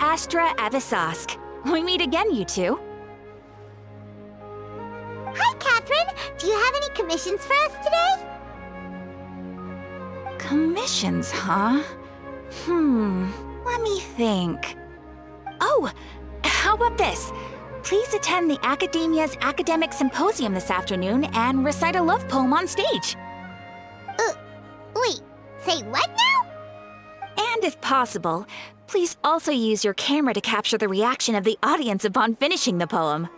Astra Avisask. We meet again, you two. Hi, Catherine! Do you have any commissions for us today? Commissions, huh? Let me think. Oh, how about this? Please attend the Akademiya's academic symposium this afternoon and recite a love poem on stage. Wait, say what now? And if possible, please also use your camera to capture the reaction of the audience upon finishing the poem.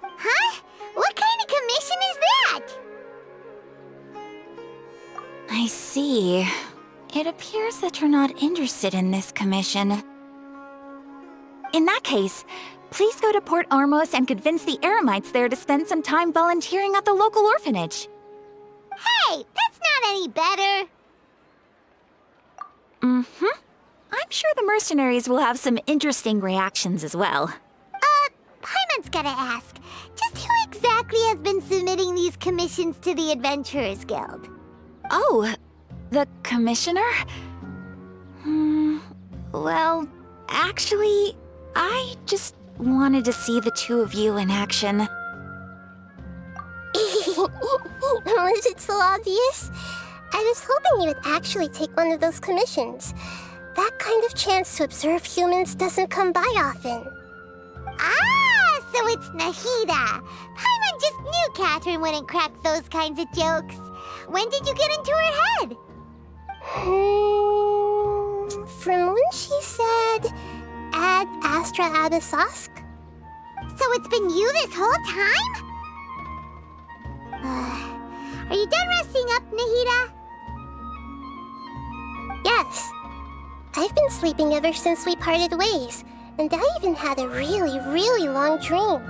Huh? What kind of commission is that? I see. It appears that you're not interested in this commission. In that case, please go to Port Armos and convince the Eremites there to spend some time volunteering at the local orphanage. Hey, that's not any better. I'm sure the mercenaries will have some interesting reactions as well. Paimon's gotta ask, just who exactly has been submitting these commissions to the Adventurers Guild? Oh, the commissioner? Well, actually, I just wanted to see the two of you in action. Was it so obvious? I was hoping you would actually take one of those commissions. That kind of chance to observe humans doesn't come by often. Ah, so it's Nahida. Paimon just knew Catherine wouldn't crack those kinds of jokes. When did you get into her head? From when she said, Ad Astra Abisask? So it's been you this whole time? Are you done resting up, Nahida? Yes. I've been sleeping ever since we parted ways, and I even had a really, really long dream.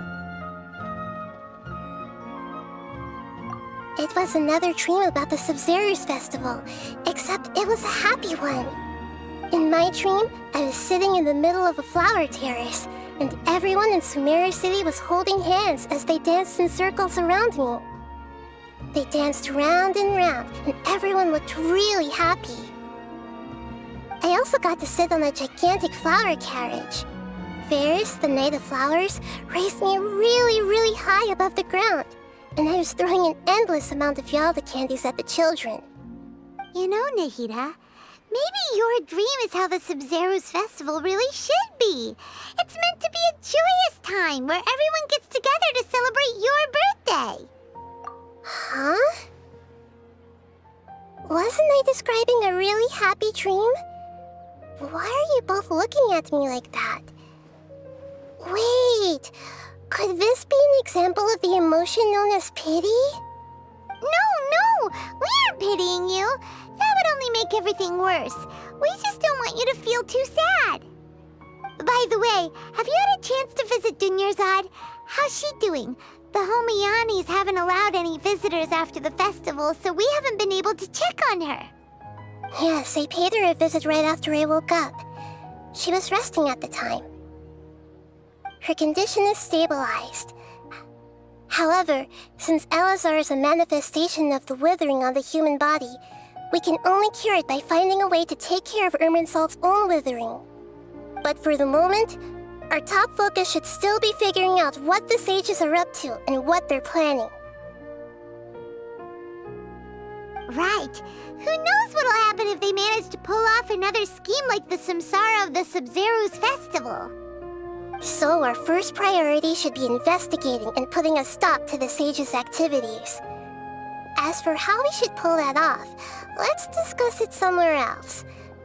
It was another dream about the Sub-Zero's festival, except it was a happy one. In my dream, I was sitting in the middle of a flower terrace, and everyone in Sumeru City was holding hands as they danced in circles around me. They danced round and round, and everyone looked really happy. I also got to sit on a gigantic flower carriage. Ferris, the Knight of Flowers, raised me really, really high above the ground, and I was throwing an endless amount of Yalda candies at the children. You know, Nahida, maybe your dream is how the Sub-Zero's festival really should be. It's meant to be a joyous time where everyone gets together to celebrate your birthday. Huh? Wasn't I describing a really happy dream? Why are you both looking at me like that? Wait, could this be an example of the emotion known as pity? No, we aren't pitying you. That would only make everything worse. We just don't want you to feel too sad. By the way, have you had a chance to visit Dunyarzad? How's she doing? The Homiyanis haven't allowed any visitors after the festival, so we haven't been able to check on her. Yes, I paid her a visit right after I woke up. She was resting at the time. Her condition is stabilized. However, since Elazar is a manifestation of the withering on the human body, we can only cure it by finding a way to take care of Irminsul's own withering. But for the moment, our top focus should still be figuring out what the sages are up to and what they're planning. Right. Who knows what'll happen if they manage to pull off another scheme like the Samsara of the Sub-Zero's festival? So our first priority should be investigating and putting a stop to the sages' activities. As for how we should pull that off, let's discuss it somewhere else.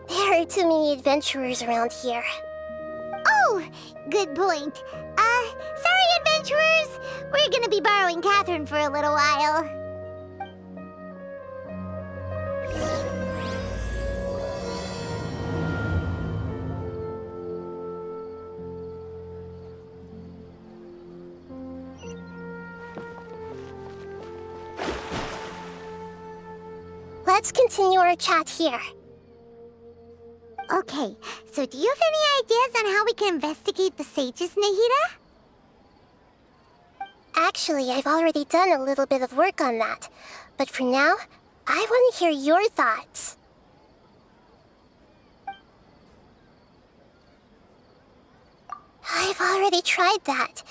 There are too many adventurers around here. Oh, good point. Sorry, adventurers. We're gonna be borrowing Catherine for a little while. Let's continue our chat here. Okay, so do you have any ideas on how we can investigate the sages, Nahida? Actually, I've already done a little bit of work on that. But for now, I want to hear your thoughts. already tried that,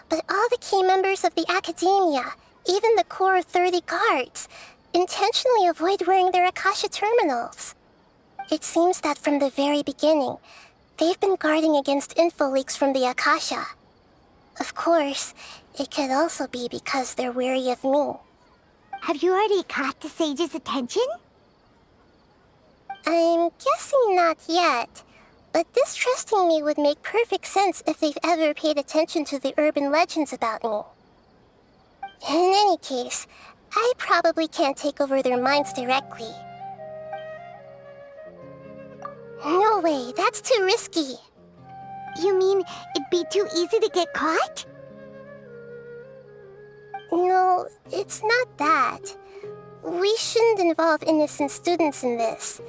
but all the key members of the Akademiya, even the core 30 guards, intentionally avoid wearing their Akasha terminals. It seems that from the very beginning, they've been guarding against info leaks from the Akasha. Of course, it could also be because they're wary of me. Have you already caught the sage's attention? I'm guessing not yet, but distrusting me would make perfect sense if they've ever paid attention to the urban legends about me. In any case, I probably can't take over their minds directly. No way, that's too risky. You mean it'd be too easy to get caught? No, it's not that. We shouldn't involve innocent students in this.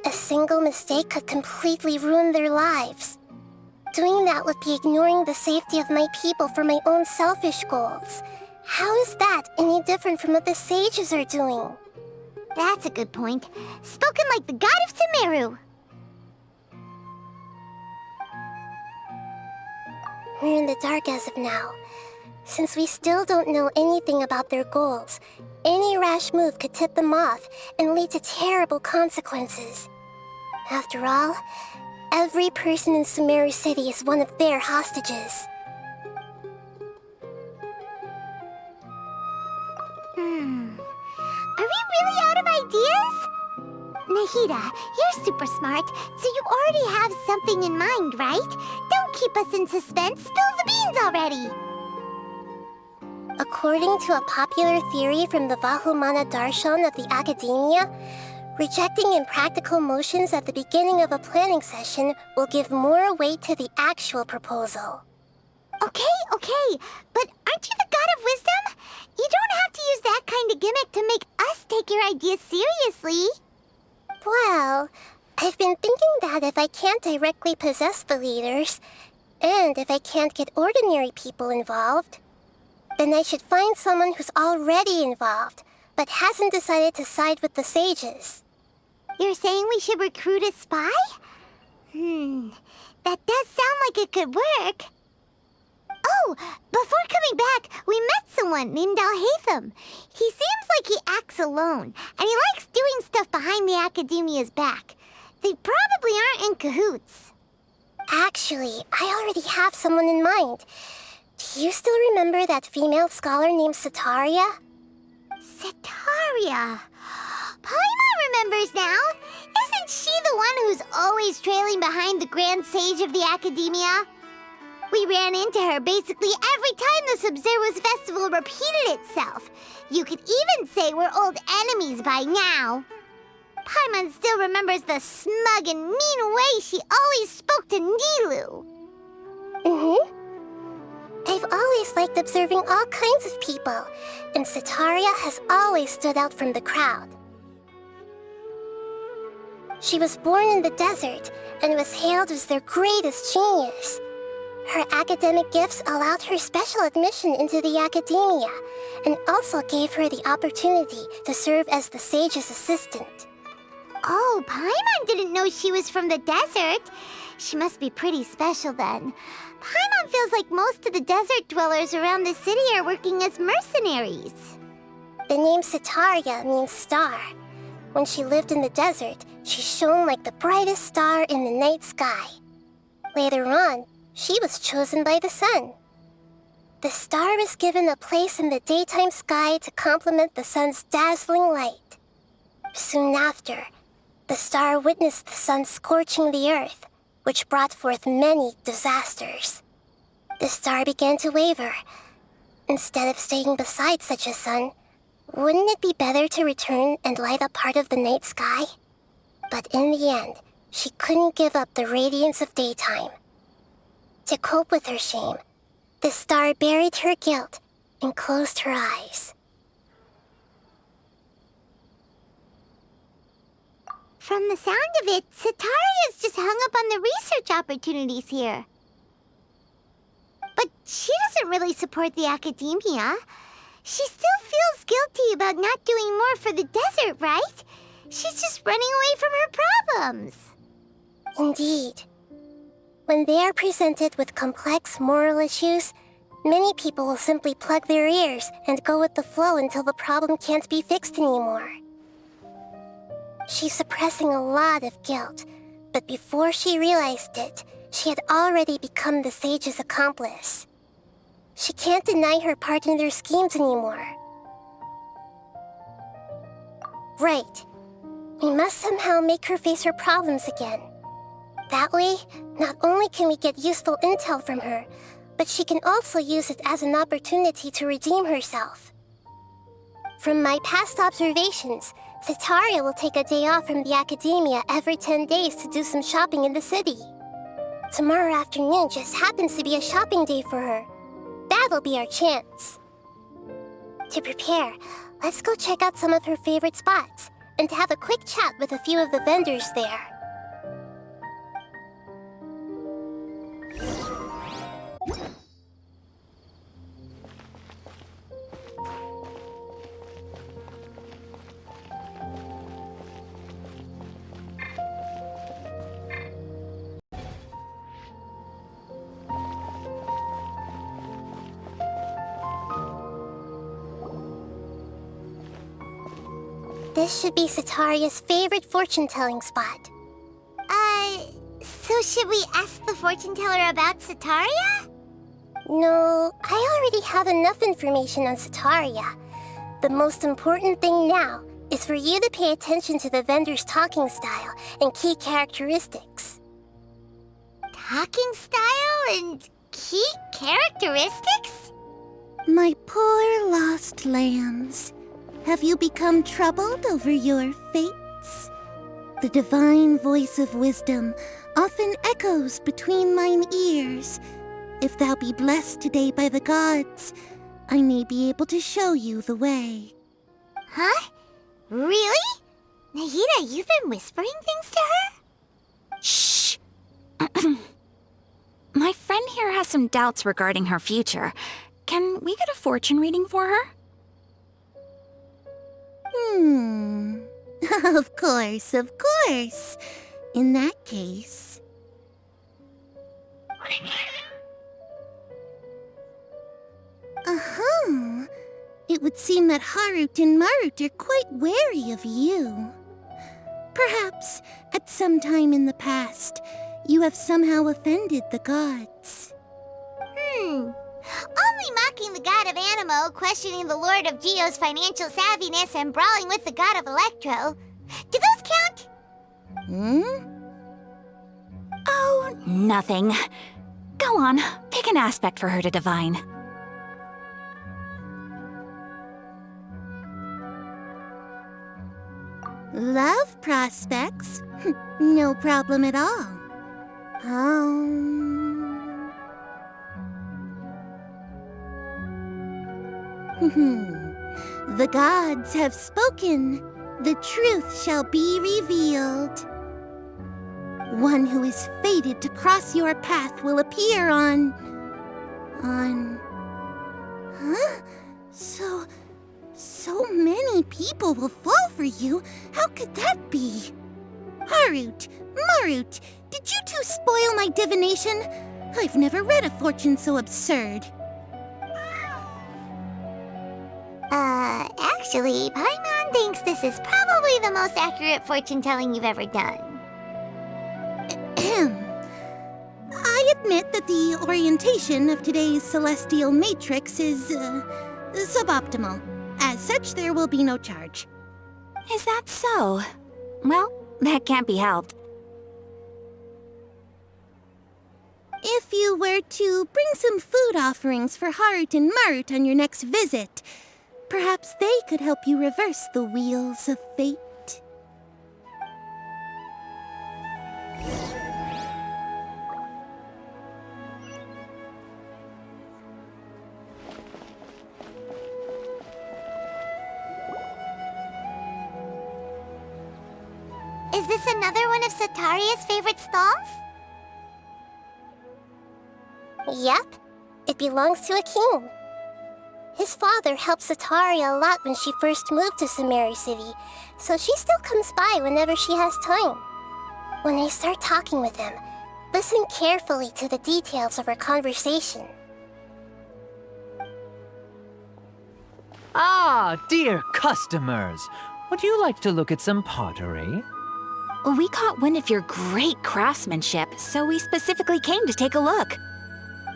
A single mistake could completely ruin their lives. Doing that would be ignoring the safety of my people for my own selfish goals. How is that any different from what the sages are doing? That's a good point. Spoken like the god of Sumeru. We're in the dark as of now. Since we still don't know anything about their goals, any rash move could tip them off and lead to terrible consequences. After all, every person in Sumeru City is one of their hostages. Are we really out of ideas? Nahida, you're super smart, so you already have something in mind, right? Don't keep us in suspense. Spill the beans already! According to a popular theory from the Vahumana Darshan of the Akademiya, rejecting impractical motions at the beginning of a planning session will give more weight to the actual proposal. Okay, but aren't you the god of wisdom? You don't have to use that kind of gimmick to make us take your ideas seriously. Well, I've been thinking that if I can't directly possess the leaders, and if I can't get ordinary people involved, then I should find someone who's already involved, but hasn't decided to side with the sages. You're saying we should recruit a spy? That does sound like it could work. Oh, before coming back, we met someone named Alhaitham. He seems like he acts alone, and he likes doing stuff behind the Akademiya's back. They probably aren't in cahoots. Actually, I already have someone in mind. Do you still remember that female scholar named Setaria? Setaria. Paimon remembers now. Isn't she the one who's always trailing behind the Grand Sage of the Akademiya? We ran into her basically every time the Sub-Zero's festival repeated itself. You could even say we're old enemies by now. Paimon still remembers the smug and mean way she always spoke to Nilou. I've always liked observing all kinds of people, and Setaria has always stood out from the crowd. She was born in the desert and was hailed as their greatest genius. Her academic gifts allowed her special admission into the Akademiya, and also gave her the opportunity to serve as the sage's assistant. Oh, Paimon didn't know she was from the desert. She must be pretty special then. Paimon feels like most of the desert dwellers around the city are working as mercenaries. The name Setaria means star. When she lived in the desert, she shone like the brightest star in the night sky. Later on, she was chosen by the sun. The star was given a place in the daytime sky to complement the sun's dazzling light. Soon after, the star witnessed the sun scorching the earth, which brought forth many disasters. The star began to waver. Instead of staying beside such a sun, wouldn't it be better to return and light up part of the night sky? But in the end, she couldn't give up the radiance of daytime. To cope with her shame, the star buried her guilt and closed her eyes. From the sound of it, Setaria's just hung up on the research opportunities here. But she doesn't really support the Akademiya. She still feels guilty about not doing more for the desert, right? She's just running away from her problems. Indeed. When they are presented with complex moral issues, many people will simply plug their ears and go with the flow until the problem can't be fixed anymore. She's suppressing a lot of guilt, but before she realized it, she had already become the sage's accomplice. She can't deny her part in their schemes anymore. Right. We must somehow make her face her problems again. That way, not only can we get useful intel from her, but she can also use it as an opportunity to redeem herself. From my past observations, Setaria will take a day off from the Akademiya every 10 days to do some shopping in the city. Tomorrow afternoon just happens to be a shopping day for her. That'll be our chance. To prepare, let's go check out some of her favorite spots, and have a quick chat with a few of the vendors there. This should be Setaria's favorite fortune-telling spot. So should we ask the fortune teller about Setaria? No, I already have enough information on Setaria. The most important thing now is for you to pay attention to the vendor's talking style and key characteristics. Talking style and key characteristics? My poor lost lambs. Have you become troubled over your fates? The divine voice of wisdom often echoes between mine ears. If thou be blessed today by the gods, I may be able to show you the way. Huh? Really? Nahida, you've been whispering things to her? Shh! My friend here has some doubts regarding her future. Can we get a fortune reading for her? Of course, of course. In that case... It would seem that Harut and Marut are quite wary of you. Perhaps, at some time in the past, you have somehow offended the gods. Only mocking the god of Animo, questioning the lord of Geo's financial savviness, and brawling with the god of Electro. Do those count? Oh, nothing. Go on, pick an aspect for her to divine. Love prospects? No problem at all. The gods have spoken. The truth shall be revealed. One who is fated to cross your path will appear on... Huh? So many people will fall for you. How could that be? Harut, Marut, did you two spoil my divination? I've never read a fortune so absurd. Actually, Paimon thinks this is probably the most accurate fortune-telling you've ever done. I admit that the orientation of today's celestial matrix is, suboptimal. As such, there will be no charge. Is that so? Well, that can't be helped. If you were to bring some food offerings for Harut and Marut on your next visit, perhaps they could help you reverse the wheels of fate. Is this another one of Setaria's favorite stalls? Yep. It belongs to a king. His father helped Setaria a lot when she first moved to Sumeru City, so she still comes by whenever she has time. When I start talking with him, Listen carefully to the details of our conversation. Ah, dear customers! Would you like to look at some pottery? We caught wind of your great craftsmanship, so we specifically came to take a look.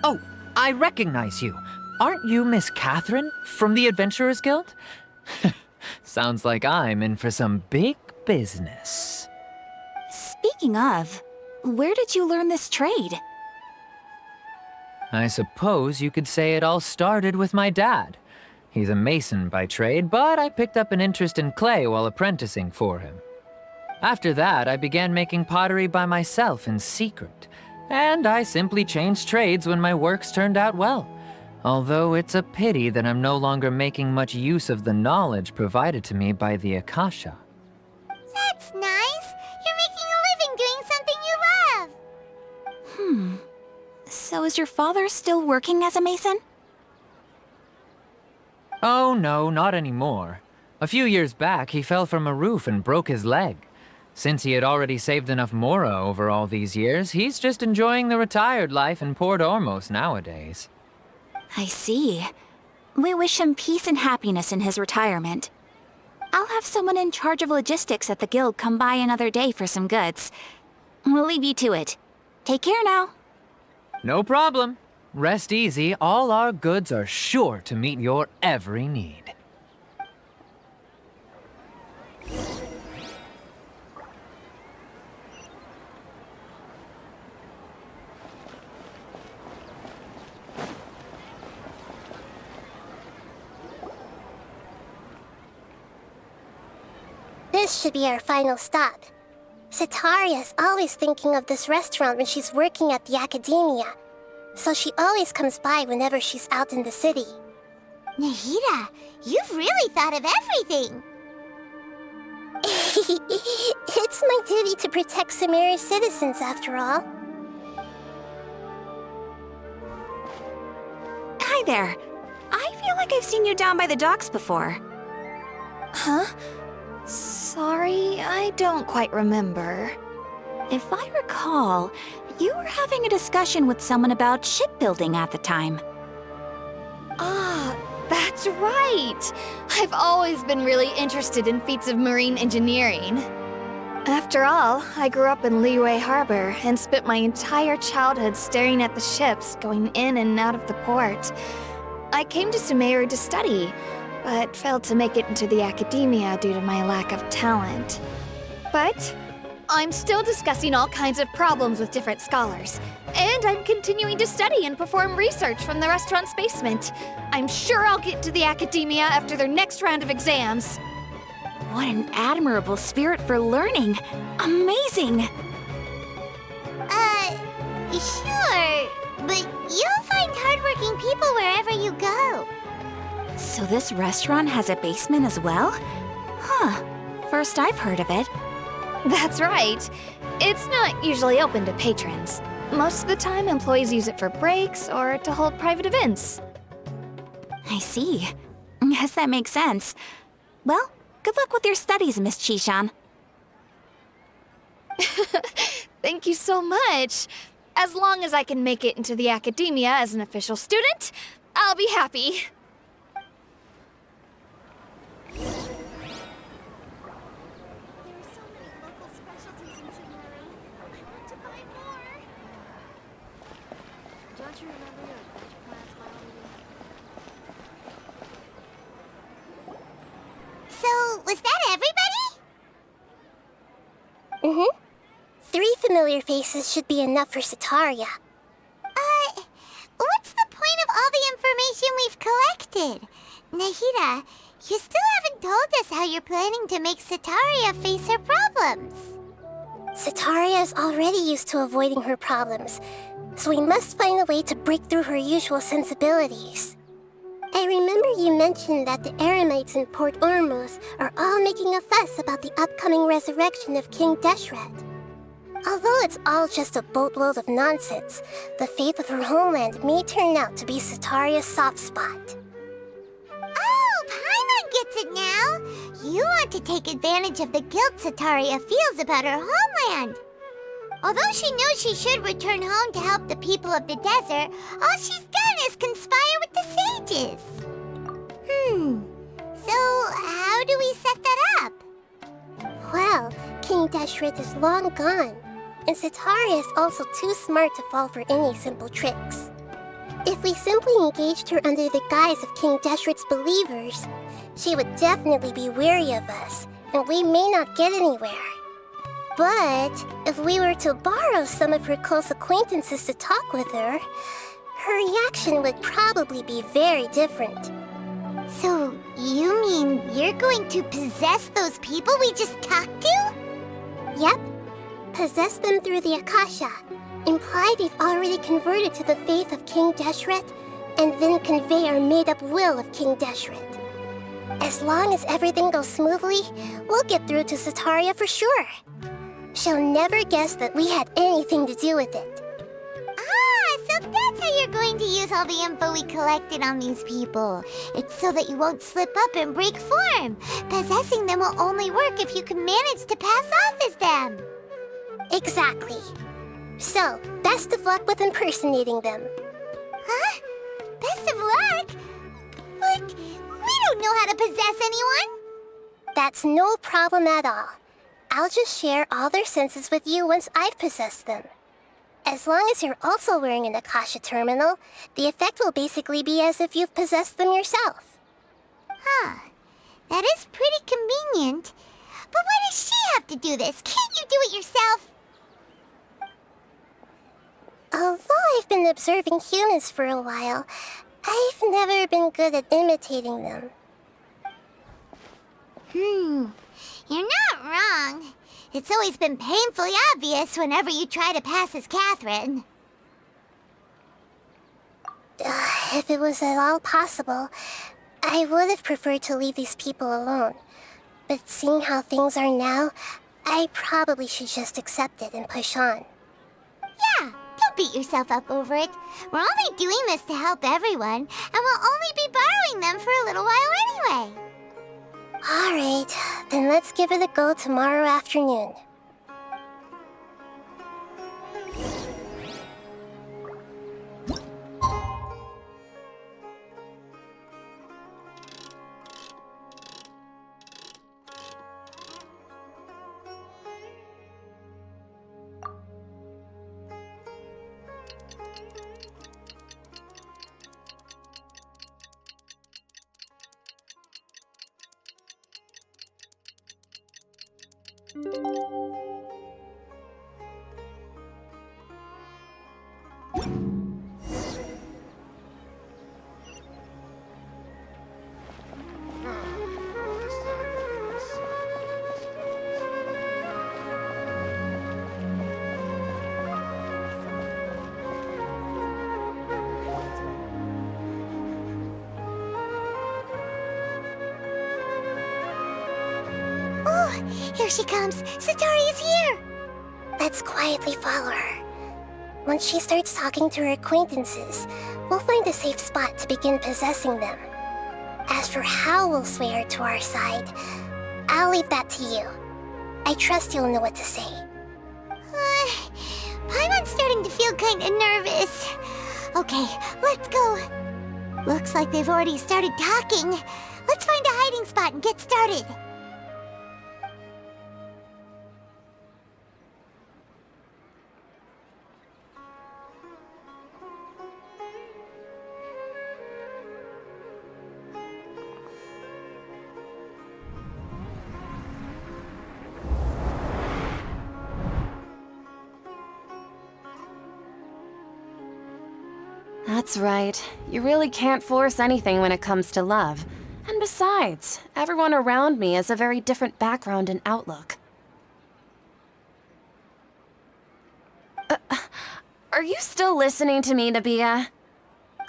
Oh, I recognize you. Aren't you Miss Catherine from the Adventurers Guild? Sounds like I'm in for some big business. Speaking of, where did you learn this trade? I suppose you could say it all started with my dad. He's a mason by trade, but I picked up an interest in clay while apprenticing for him. After that, I began making pottery by myself in secret, and I simply changed trades when my works turned out well. Although it's a pity that I'm no longer making much use of the knowledge provided to me by the Akasha. That's nice. You're making a living doing something you love. So is your father still working as a mason? Oh no, not anymore. A few years back, he fell from a roof and broke his leg. Since he had already saved enough mora over all these years, he's just enjoying the retired life in Port Ormos nowadays. I see. We wish him peace and happiness in his retirement. I'll have someone in charge of logistics at the guild come by another day for some goods. We'll leave you to it. Take care now. No problem. Rest easy, all our goods are sure to meet your every need. This should be our final stop. Setaria is always thinking of this restaurant when she's working at the Akademiya, so she always comes by whenever she's out in the city. Nahida, you've really thought of everything. It's my duty to protect Sumeru's citizens, after all. Hi there. I feel like I've seen you down by the docks before. Huh? Sorry, I don't quite remember. If I recall, you were having a discussion with someone about shipbuilding at the time. Ah, that's right! I've always been really interested in feats of marine engineering. After all, I grew up in Liyue Harbor and spent my entire childhood staring at the ships going in and out of the port. I came to Sumeru to study, but failed to make it into the Akademiya due to my lack of talent. But I'm still discussing all kinds of problems with different scholars, and I'm continuing to study and perform research from the restaurant's basement. I'm sure I'll get to the Akademiya after their next round of exams. What an admirable spirit for learning. Amazing! Sure, but you'll find hardworking people wherever you go. So this restaurant has a basement as well? Huh. First I've heard of it. That's right. It's not usually open to patrons. Most of the time, employees use it for breaks or to hold private events. I see. Guess that makes sense. Well, good luck with your studies, Miss Chishan. Thank you so much. As long as I can make it into the Akademiya as an official student, I'll be happy. Don't you remember your adventure plans, So, was that everybody? Mm-hmm. 3 familiar faces should be enough for Setaria. What's the point of all the information we've collected? Nahida, you still haven't told us how you're planning to make Setaria face her problems. Setaria is already used to avoiding her problems, so we must find a way to break through her usual sensibilities. I remember you mentioned that the Eremites in Port Ormos are all making a fuss about the upcoming resurrection of King Deshret. Although it's all just a boatload of nonsense, the fate of her homeland may turn out to be Setaria's soft spot. Oh, Paimon gets it now! You want to take advantage of the guilt Setaria feels about her homeland. Although she knows she should return home to help the people of the desert, all she's done is conspire with the sages. So how do we set that up? Well, King Deshret is long gone, and Setaria is also too smart to fall for any simple tricks. If we simply engaged her under the guise of King Deshret's believers, she would definitely be wary of us, and we may not get anywhere. But if we were to borrow some of her close acquaintances to talk with her, her reaction would probably be very different. So, you mean you're going to possess those people we just talked to? Yep. Possess them through the Akasha. Imply they've already converted to the faith of King Deshret, and then convey our made-up will of King Deshret. As long as everything goes smoothly, we'll get through to Setaria for sure. She'll never guess that we had anything to do with it. So that's how you're going to use all the info we collected on these people. It's so that you won't slip up and break form. Possessing them will only work if you can manage to pass off as them. Exactly. So, best of luck with impersonating them. Huh? Best of luck? But we don't know how to possess anyone. That's no problem at all. I'll just share all their senses with you once I've possessed them. As long as you're also wearing an Akasha terminal, the effect will basically be as if you've possessed them yourself. Huh. That is pretty convenient. But why does she have to do this? Can't you do it yourself? Although I've been observing humans for a while, I've never been good at imitating them. You're not wrong. It's always been painfully obvious whenever you try to pass as Catherine. If it was at all possible, I would have preferred to leave these people alone. But seeing how things are now, I probably should just accept it and push on. Yeah, don't beat yourself up over it. We're only doing this to help everyone, and we'll only be borrowing them for a little while anyway. Alright, then let's give it a go tomorrow afternoon. Here she comes! Setaria's here! Let's quietly follow her. Once she starts talking to her acquaintances, we'll find a safe spot to begin possessing them. As for how we'll sway her to our side, I'll leave that to you. I trust you'll know what to say. Paimon's starting to feel kinda nervous. Okay, let's go. Looks like they've already started talking. Let's find a hiding spot and get started. That's right. You really can't force anything when it comes to love. And besides, everyone around me has a very different background and outlook. Are you still listening to me, Dehya?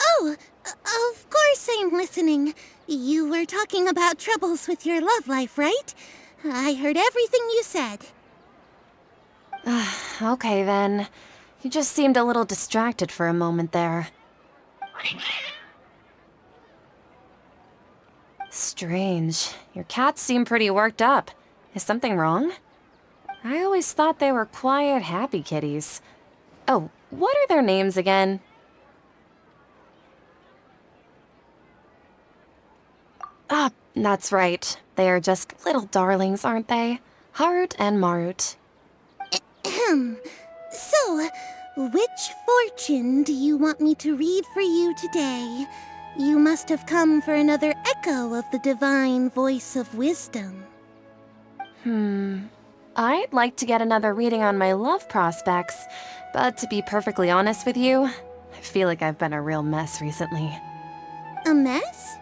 Oh, of course I'm listening. You were talking about troubles with your love life, right? I heard everything you said. Okay then. You just seemed a little distracted for a moment there. Strange. Your cats seem pretty worked up. Is something wrong? I always thought they were quiet, happy kitties. Oh, what are their names again? Ah, that's right. They are just little darlings, aren't they? Harut and Marut. So, which fortune do you want me to read for you today? You must have come for another echo of the divine voice of wisdom. I'd like to get another reading on my love prospects, but to be perfectly honest with you, I feel like I've been a real mess recently. A mess?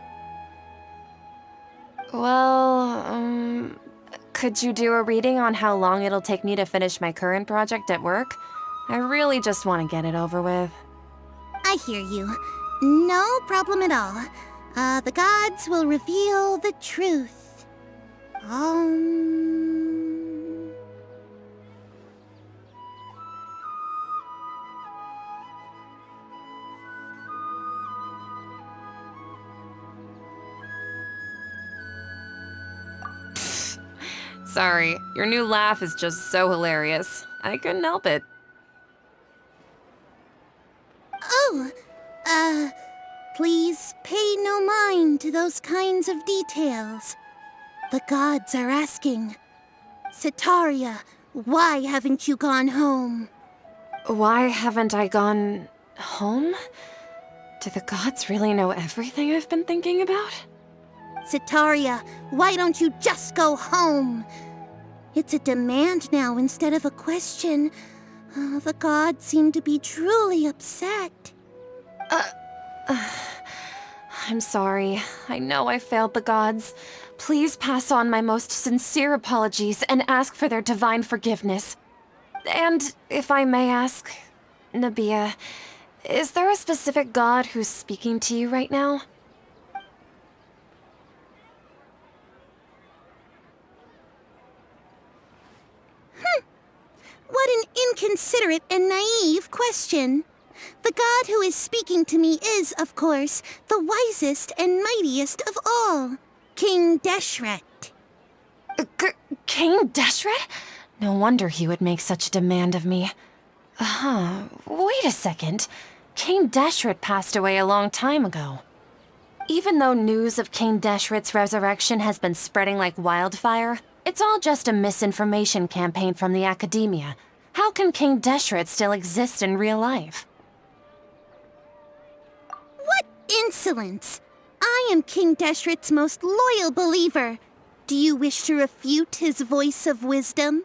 Well, could you do a reading on how long it'll take me to finish my current project at work? I really just want to get it over with. I hear you. No problem at all. The gods will reveal the truth. Sorry, your new laugh is just so hilarious. I couldn't help it. Please pay no mind to those kinds of details. The gods are asking, Setaria, why haven't you gone home? Why haven't I gone home? Do the gods really know everything I've been thinking about? Setaria, why don't you just go home? It's a demand now instead of a question. The gods seem to be truly upset. I'm sorry. I know I failed the gods. Please pass on my most sincere apologies and ask for their divine forgiveness. And if I may ask, Nabia, is there a specific god who's speaking to you right now? What an inconsiderate and naive question. The god who is speaking to me is, of course, the wisest and mightiest of all, King Deshret. King Deshret? No wonder he would make such a demand of me. Wait a second. King Deshret passed away a long time ago. Even though news of King Deshret's resurrection has been spreading like wildfire, it's all just a misinformation campaign from the Akademiya. How can King Deshret still exist in real life? What insolence! I am King Deshret's most loyal believer. Do you wish to refute his voice of wisdom?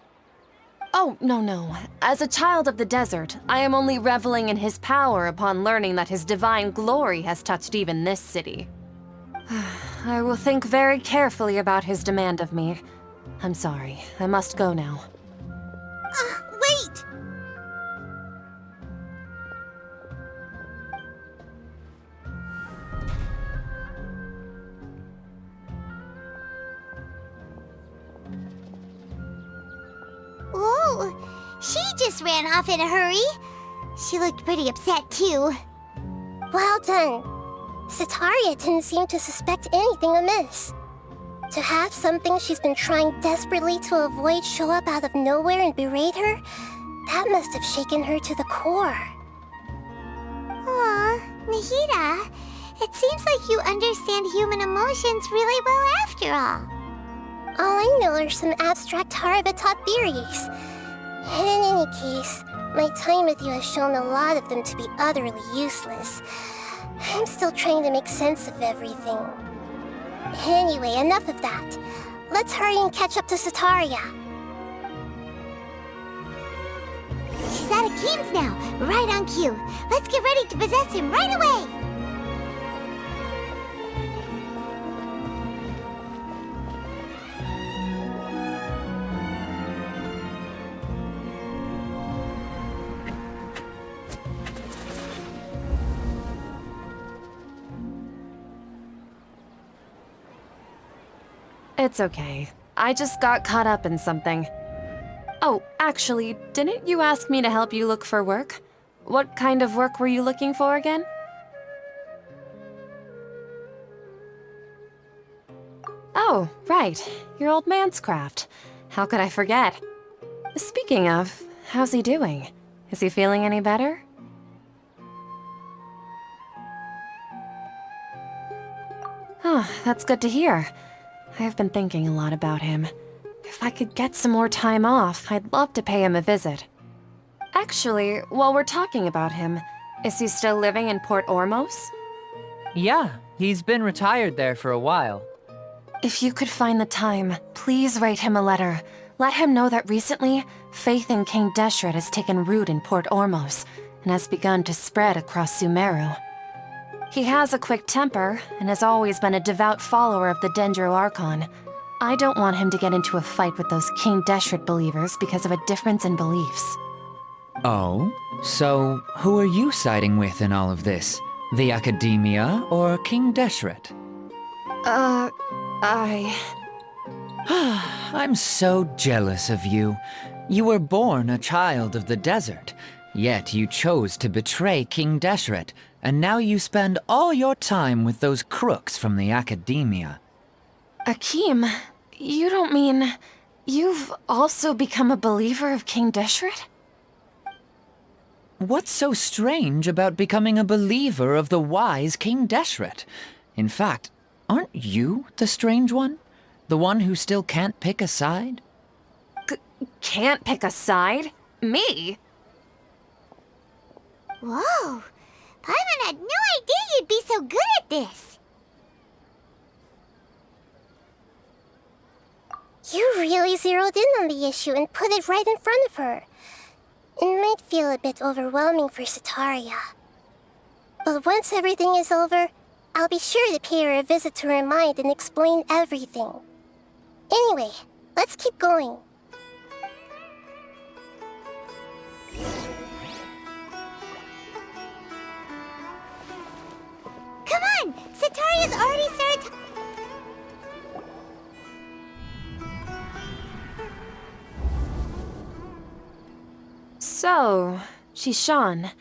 Oh, no. As a child of the desert, I am only reveling in his power upon learning that his divine glory has touched even this city. I will think very carefully about his demand of me. I'm sorry. I must go now. Wait! Oh, she just ran off in a hurry. She looked pretty upset too. Well done. Setaria didn't seem to suspect anything amiss. To have something she's been trying desperately to avoid show up out of nowhere and berate her, that must have shaken her to the core. Aw, Nahida, it seems like you understand human emotions really well after all. All I know are some abstract Harava-taught theories. And in any case, my time with you has shown a lot of them to be utterly useless. I'm still trying to make sense of everything. Anyway, enough of that. Let's hurry and catch up to Setaria. She's at Akim's now, right on cue. Let's get ready to possess him right away! It's okay. I just got caught up in something. Oh, actually, didn't you ask me to help you look for work? What kind of work were you looking for again? Oh, right. Your old man's craft. How could I forget? Speaking of, how's he doing? Is he feeling any better? Oh, that's good to hear. I've been thinking a lot about him. If I could get some more time off, I'd love to pay him a visit. Actually, while we're talking about him, is he still living in Port Ormos? Yeah, he's been retired there for a while. If you could find the time, please write him a letter. Let him know that recently, faith in King Deshret has taken root in Port Ormos and has begun to spread across Sumeru. He has a quick temper and has always been a devout follower of the Dendro Archon. I don't want him to get into a fight with those King Deshret believers because of a difference in beliefs. Oh? So, who are you siding with in all of this? The Akademiya or King Deshret? I'm so jealous of you. You were born a child of the desert, yet you chose to betray King Deshret, and now you spend all your time with those crooks from the Akademiya. Akeem, you don't mean you've also become a believer of King Deshret? What's so strange about becoming a believer of the wise King Deshret? In fact, aren't you the strange one? The one who still can't pick a side? Can't pick a side? Me? Whoa! Paimon had no idea you'd be so good at this! You really zeroed in on the issue and put it right in front of her. It might feel a bit overwhelming for Setaria. But once everything is over, I'll be sure to pay her a visit to her mind and explain everything. Anyway, let's keep going. Come on! Setaria's already started... So, Shishan,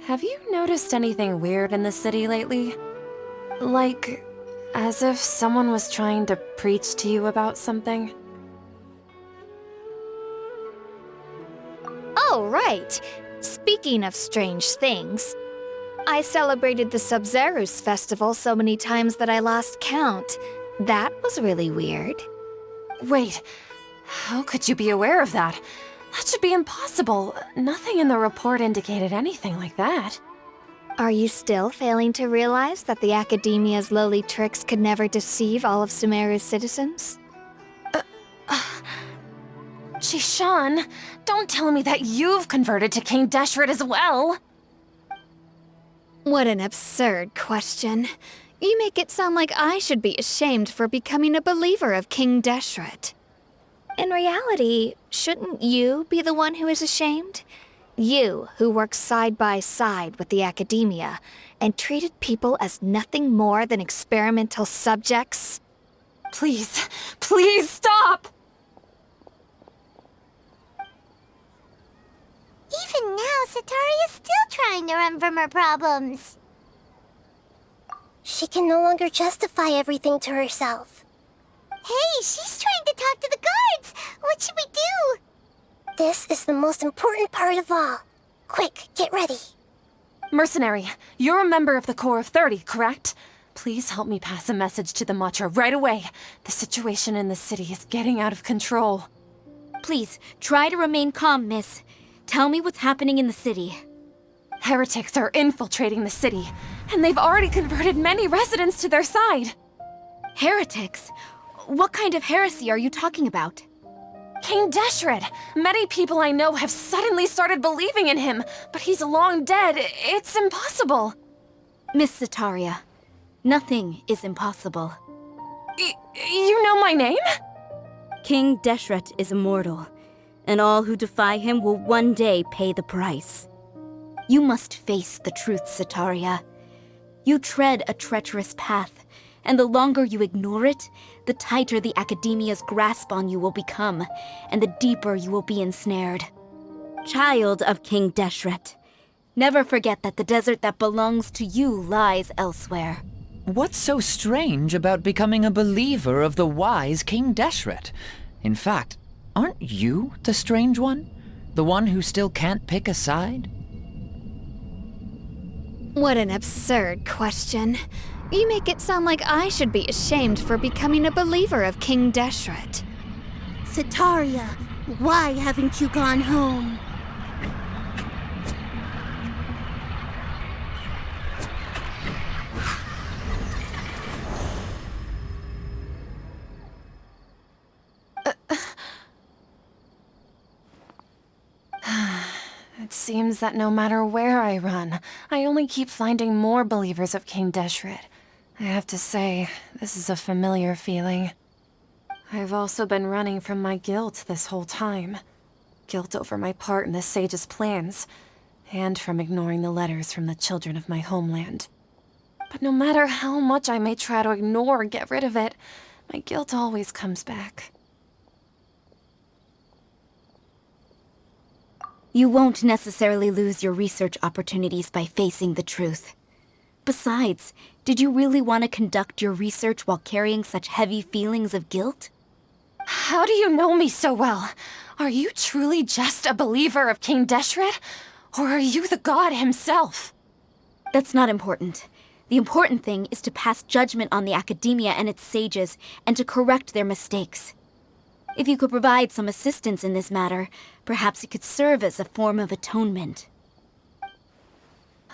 have you noticed anything weird in the city lately? Like, as if someone was trying to preach to you about something? Oh, right. Speaking of strange things, I celebrated the Sub-Zerus festival so many times that I lost count. That was really weird. Wait, how could you be aware of that? That should be impossible. Nothing in the report indicated anything like that. Are you still failing to realize that the Akademiya's lowly tricks could never deceive all of Sumeru's citizens? Shishan, don't tell me that you've converted to King Deshret as well! What an absurd question. You make it sound like I should be ashamed for becoming a believer of King Deshret. In reality, shouldn't you be the one who is ashamed? You, who works side by side with the Akademiya and treated people as nothing more than experimental subjects? Please, please stop! Even now, Setaria's still trying to run from her problems. She can no longer justify everything to herself. Hey, she's trying to talk to the guards! What should we do? This is the most important part of all. Quick, get ready. Mercenary, you're a member of the Corps of 30, correct? Please help me pass a message to the Matcha right away. The situation in the city is getting out of control. Please, try to remain calm, miss. Tell me what's happening in the city. Heretics are infiltrating the city, and they've already converted many residents to their side. Heretics? What kind of heresy are you talking about? King Deshret! Many people I know have suddenly started believing in him, but he's long dead. It's impossible. Miss Setaria, nothing is impossible. You know my name? King Deshret is immortal, and all who defy him will one day pay the price. You must face the truth, Setaria. You tread a treacherous path, and the longer you ignore it, the tighter the Akademiya's grasp on you will become, and the deeper you will be ensnared. Child of King Deshret, never forget that the desert that belongs to you lies elsewhere. What's so strange about becoming a believer of the wise King Deshret? In fact, aren't you the strange one? The one who still can't pick a side? What an absurd question. You make it sound like I should be ashamed for becoming a believer of King Deshret. Setaria, why haven't you gone home? It seems that no matter where I run, I only keep finding more believers of King Deshret. I have to say, this is a familiar feeling. I've also been running from my guilt this whole time. Guilt over my part in the Sage's plans, and from ignoring the letters from the children of my homeland. But no matter how much I may try to ignore or get rid of it, my guilt always comes back. You won't necessarily lose your research opportunities by facing the truth. Besides, did you really want to conduct your research while carrying such heavy feelings of guilt? How do you know me so well? Are you truly just a believer of King Deshret? Or are you the god himself? That's not important. The important thing is to pass judgment on the Akademiya and its sages, and to correct their mistakes. If you could provide some assistance in this matter, perhaps it could serve as a form of atonement.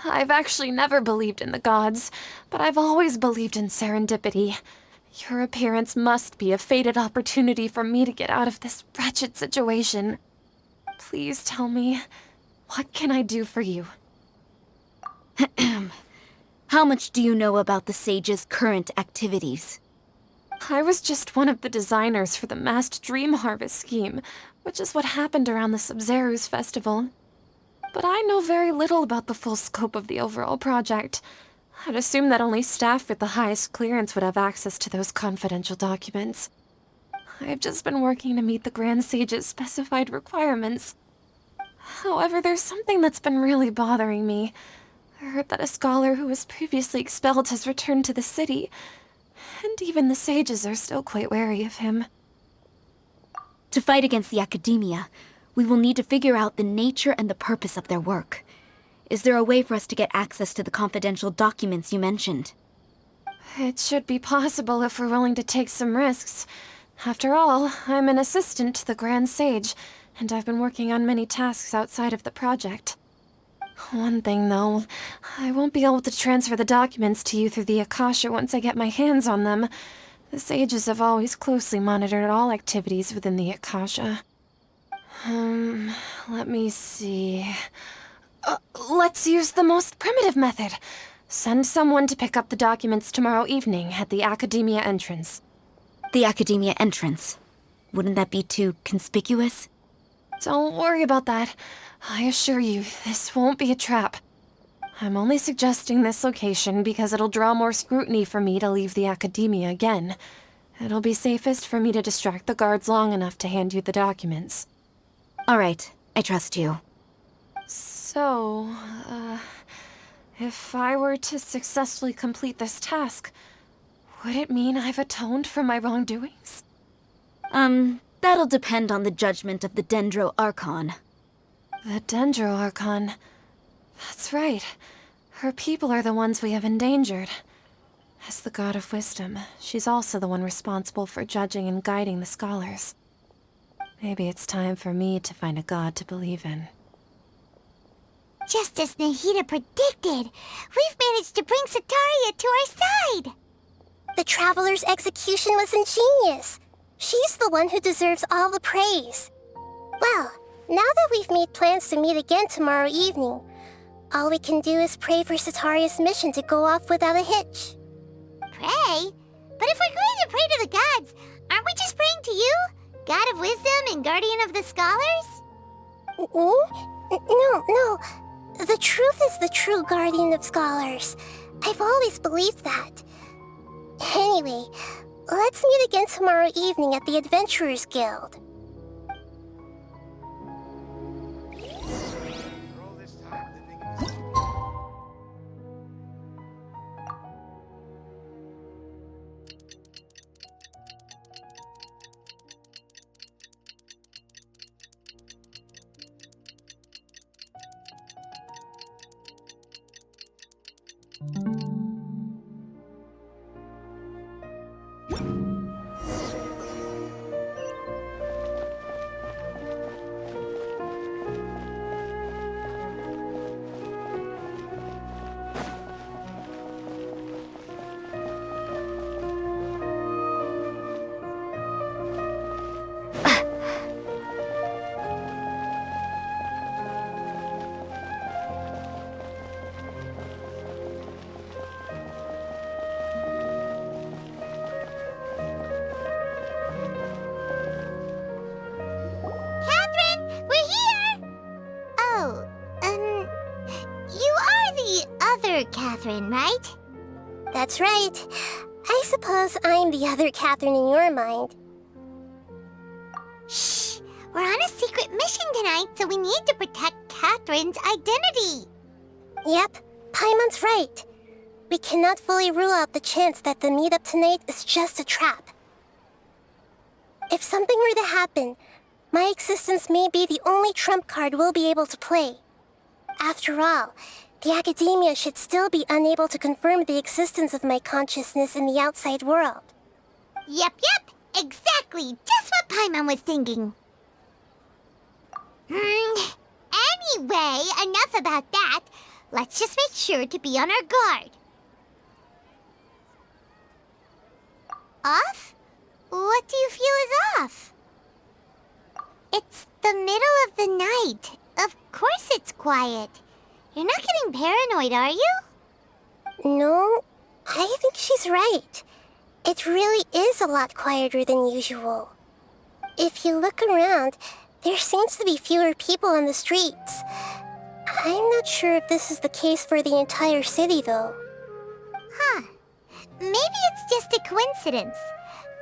I've actually never believed in the gods, but I've always believed in serendipity. Your appearance must be a fated opportunity for me to get out of this wretched situation. Please tell me, what can I do for you? How much do you know about the sage's current activities? I was just one of the designers for the massed dream harvest scheme, which is what happened around the Sumeru's festival. But I know very little about the full scope of the overall project. I'd assume that only staff with the highest clearance would have access to those confidential documents. I've just been working to meet the Grand Sage's specified requirements. However, there's something that's been really bothering me. I heard that a scholar who was previously expelled has returned to the city, and even the sages are still quite wary of him. To fight against the Akademiya, we will need to figure out the nature and the purpose of their work. Is there a way for us to get access to the confidential documents you mentioned? It should be possible if we're willing to take some risks. After all, I'm an assistant to the Grand Sage, and I've been working on many tasks outside of the project. One thing, though, I won't be able to transfer the documents to you through the Akasha once I get my hands on them. The sages have always closely monitored all activities within the Akasha. Let me see... let's use the most primitive method. Send someone to pick up the documents tomorrow evening at the Akademiya entrance. The Akademiya entrance? Wouldn't that be too conspicuous? Don't worry about that. I assure you, this won't be a trap. I'm only suggesting this location because it'll draw more scrutiny for me to leave the Akademiya again. It'll be safest for me to distract the guards long enough to hand you the documents. All right, I trust you. So, if I were to successfully complete this task, would it mean I've atoned for my wrongdoings? That'll depend on the judgment of the Dendro Archon. The Dendro Archon. That's right. Her people are the ones we have endangered. As the god of wisdom, she's also the one responsible for judging and guiding the scholars. Maybe it's time for me to find a god to believe in. Just as Nahida predicted, we've managed to bring Setaria to our side! The Traveler's execution was ingenious. She's the one who deserves all the praise. Well, now that we've made plans to meet again tomorrow evening, all we can do is pray for Setaria's mission to go off without a hitch. Pray? But if we're going to pray to the gods, aren't we just praying to you? God of wisdom and guardian of the scholars? No. The truth is the true guardian of scholars. I've always believed that. Anyway, let's meet again tomorrow evening at the Adventurers Guild. Catherine, right? That's right. I suppose I'm the other Catherine in your mind. Shh! We're on a secret mission tonight, so we need to protect Catherine's identity. Yep, Paimon's right. We cannot fully rule out the chance that the meetup tonight is just a trap. If something were to happen, my existence may be the only trump card we'll be able to play. After all, the Akademiya should still be unable to confirm the existence of my consciousness in the outside world. Yep, exactly. Just what Paimon was thinking. Anyway, enough about that. Let's just make sure to be on our guard. Off? What do you feel is off? It's the middle of the night. Of course it's quiet. You're not getting paranoid, are you? No, I think she's right. It really is a lot quieter than usual. If you look around, there seems to be fewer people on the streets. I'm not sure if this is the case for the entire city, though. Huh. Maybe it's just a coincidence.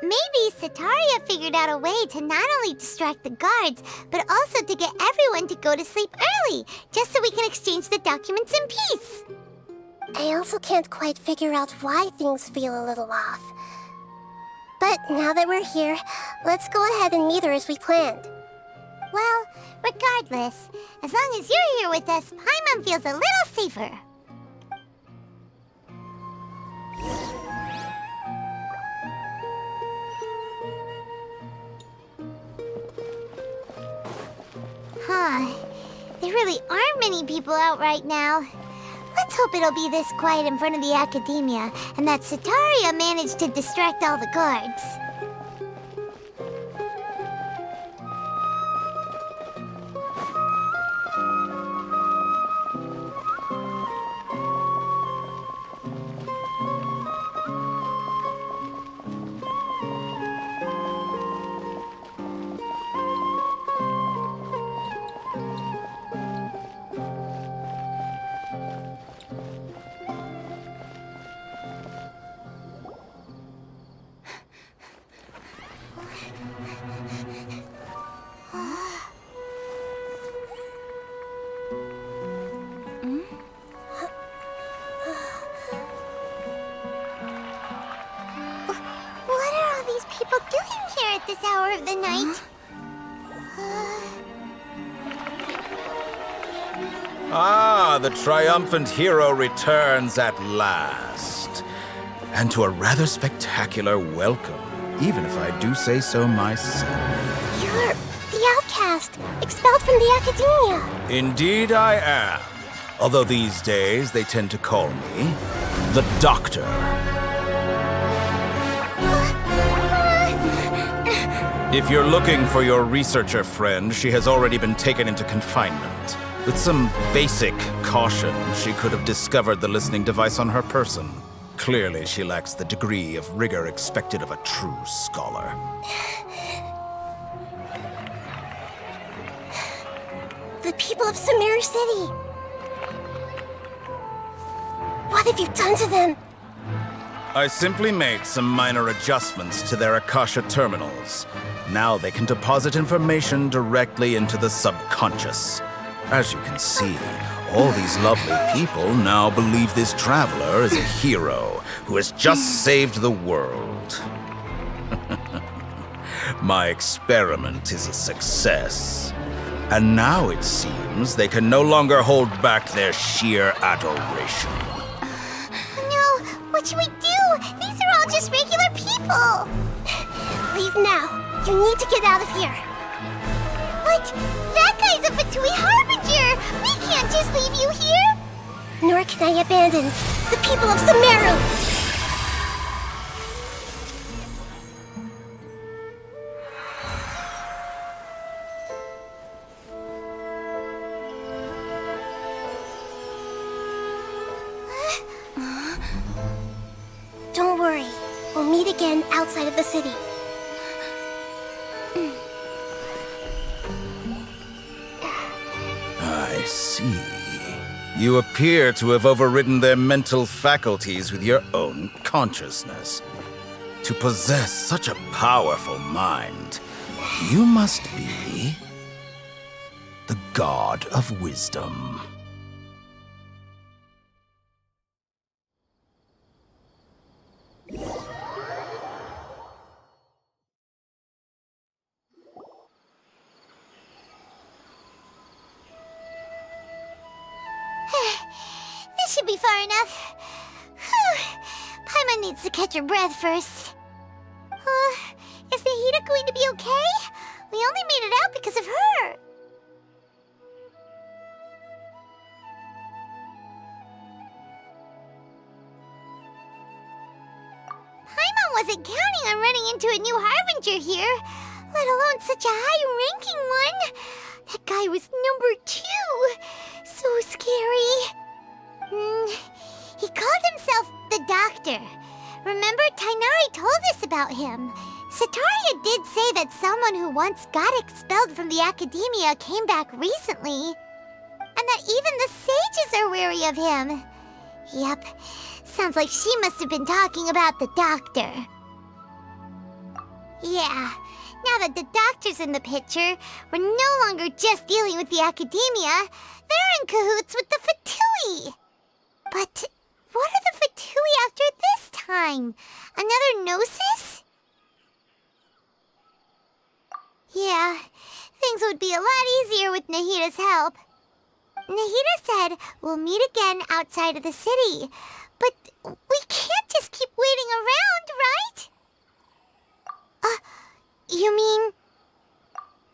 Maybe Setaria figured out a way to not only distract the guards, but also to get everyone to go to sleep early, just so we can exchange the documents in peace. I also can't quite figure out why things feel a little off. But now that we're here, let's go ahead and meet her as we planned. Well, regardless, as long as you're here with us, Paimon feels a little safer. There really aren't many people out right now. Let's hope it'll be this quiet in front of the Akademiya, and that Setaria managed to distract all the guards. This hour of the night. The triumphant hero returns at last. And to a rather spectacular welcome, even if I do say so myself. You're the outcast, expelled from the Akademiya. Indeed I am. Although these days they tend to call me the Doctor. If you're looking for your researcher friend, she has already been taken into confinement. With some basic caution, she could have discovered the listening device on her person. Clearly, she lacks the degree of rigor expected of a true scholar. The people of Sumeru City! What have you done to them? I simply made some minor adjustments to their Akasha terminals. Now they can deposit information directly into the subconscious. As you can see, all these lovely people now believe this traveler is a hero who has just saved the world. My experiment is a success. And now it seems they can no longer hold back their sheer adoration. should we do? These are all just regular people. Leave now. You need to get out of here. What? That guy's a Fatui Harbinger! We can't just leave you here! Nor can I abandon the people of Sumeru. Don't worry. We'll meet again outside of the city. I see. You appear to have overridden their mental faculties with your own consciousness. To possess such a powerful mind, you must be the God of Wisdom. This should be far enough. Paimon needs to catch her breath first. Is Nahida going to be okay? We only made it out because of her. Paimon wasn't counting on running into a new Harbinger here, let alone such a high-ranking one. That guy was number 2. So scary. He called himself the Doctor. Remember, Tighnari told us about him. Setaria did say that someone who once got expelled from the Akademiya came back recently. And that even the sages are wary of him. Yep, sounds like she must have been talking about the Doctor. Yeah, now that the Doctor's in the picture, we're no longer just dealing with the Akademiya. They're in cahoots with the Fatui. But what are the Fatui after this time? Another Gnosis? Yeah, things would be a lot easier with Nahida's help. Nahida said we'll meet again outside of the city. But we can't just keep waiting around, right? You mean...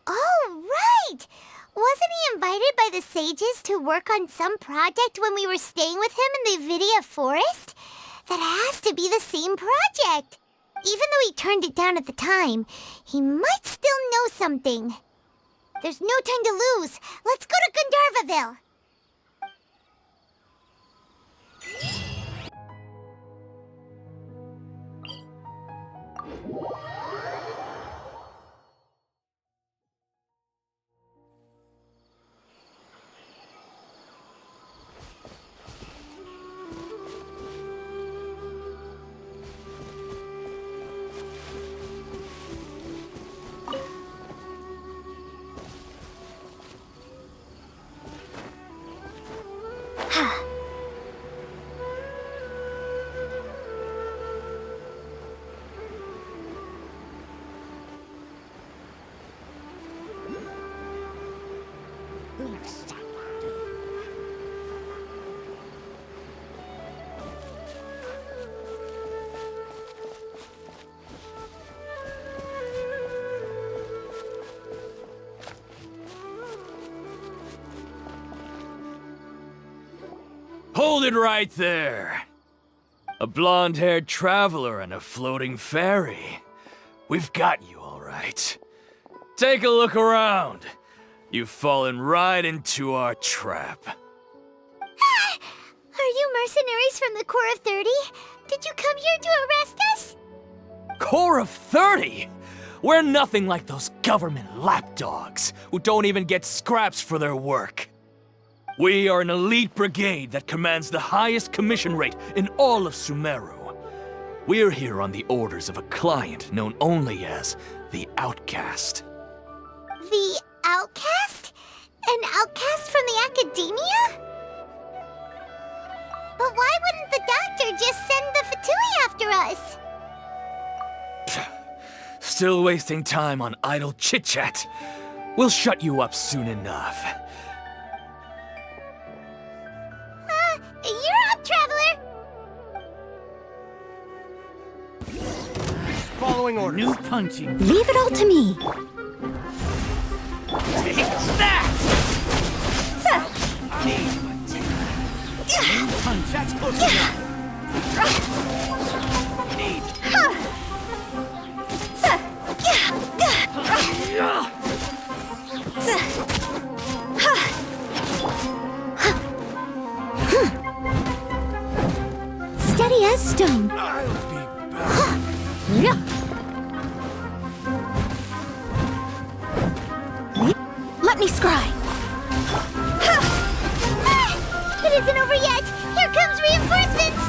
Oh, right! Wasn't he invited by the sages to work on some project when we were staying with him in the Vidya forest? That has to be the same project. Even though he turned it down at the time, he might still know something. There's no time to lose. Let's go to Gandharvaville. Hold it right there! A blonde-haired traveler and a floating fairy. We've got you, all right. Take a look around. You've fallen right into our trap. Are you mercenaries from the Corps of 30? Did you come here to arrest us? Corps of 30? We're nothing like those government lapdogs who don't even get scraps for their work. We are an elite brigade that commands the highest commission rate in all of Sumeru. We're here on the orders of a client known only as the Outcast. The Outcast? An outcast from the Akademiya? But why wouldn't the Doctor just send the Fatui after us? Still wasting time on idle chit-chat. We'll shut you up soon enough. You're up, Traveler! Following orders. New punching. Leave it all to me. Take that! New punch. That's close enough. Need. Steady as stone. I'll be back. Let me scry. It isn't over yet! Here comes reinforcements!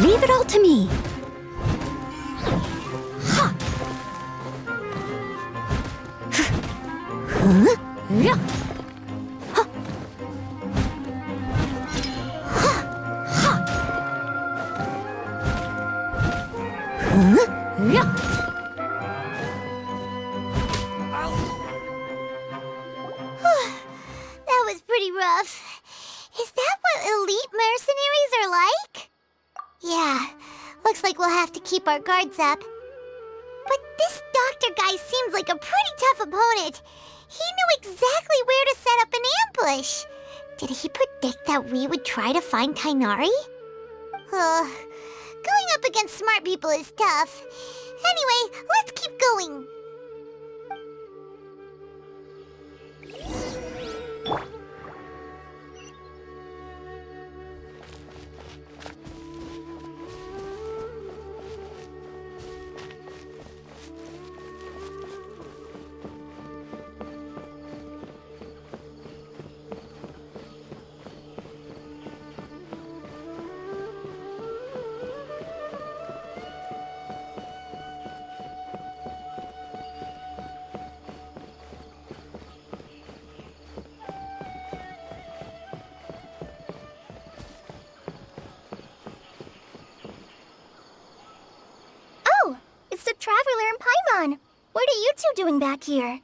Leave it all to me. That was pretty rough. Is that what elite mercenaries are like? Yeah, looks like we'll have to keep our guards up. But this doctor guy seems like a pretty tough opponent. He knew exactly where to set up an ambush. Did he predict that we would try to find Tighnari? Going up against smart people is tough. Anyway, let's keep going. Traveler and Paimon. What are you two doing back here?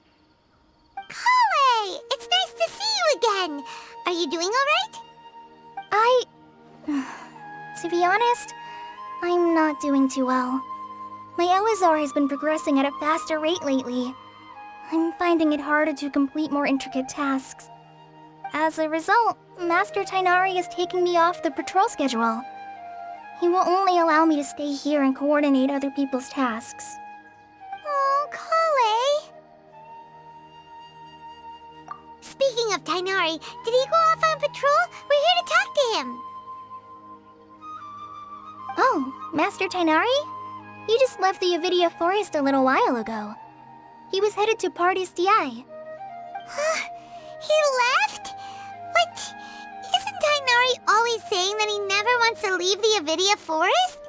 Kale! It's nice to see you again. Are you doing alright? To be honest, I'm not doing too well. My Elazar has been progressing at a faster rate lately. I'm finding it harder to complete more intricate tasks. As a result, Master Tighnari is taking me off the patrol schedule. He will only allow me to stay here and coordinate other people's tasks. Oh, Kale. Speaking of Tighnari, did he go off on patrol? We're here to talk to him. Oh, Master Tighnari? He just left the Avidia Forest a little while ago. He was headed to Party's DI. He left? But isn't Tighnari always saying that he never wants to leave the Avidia Forest?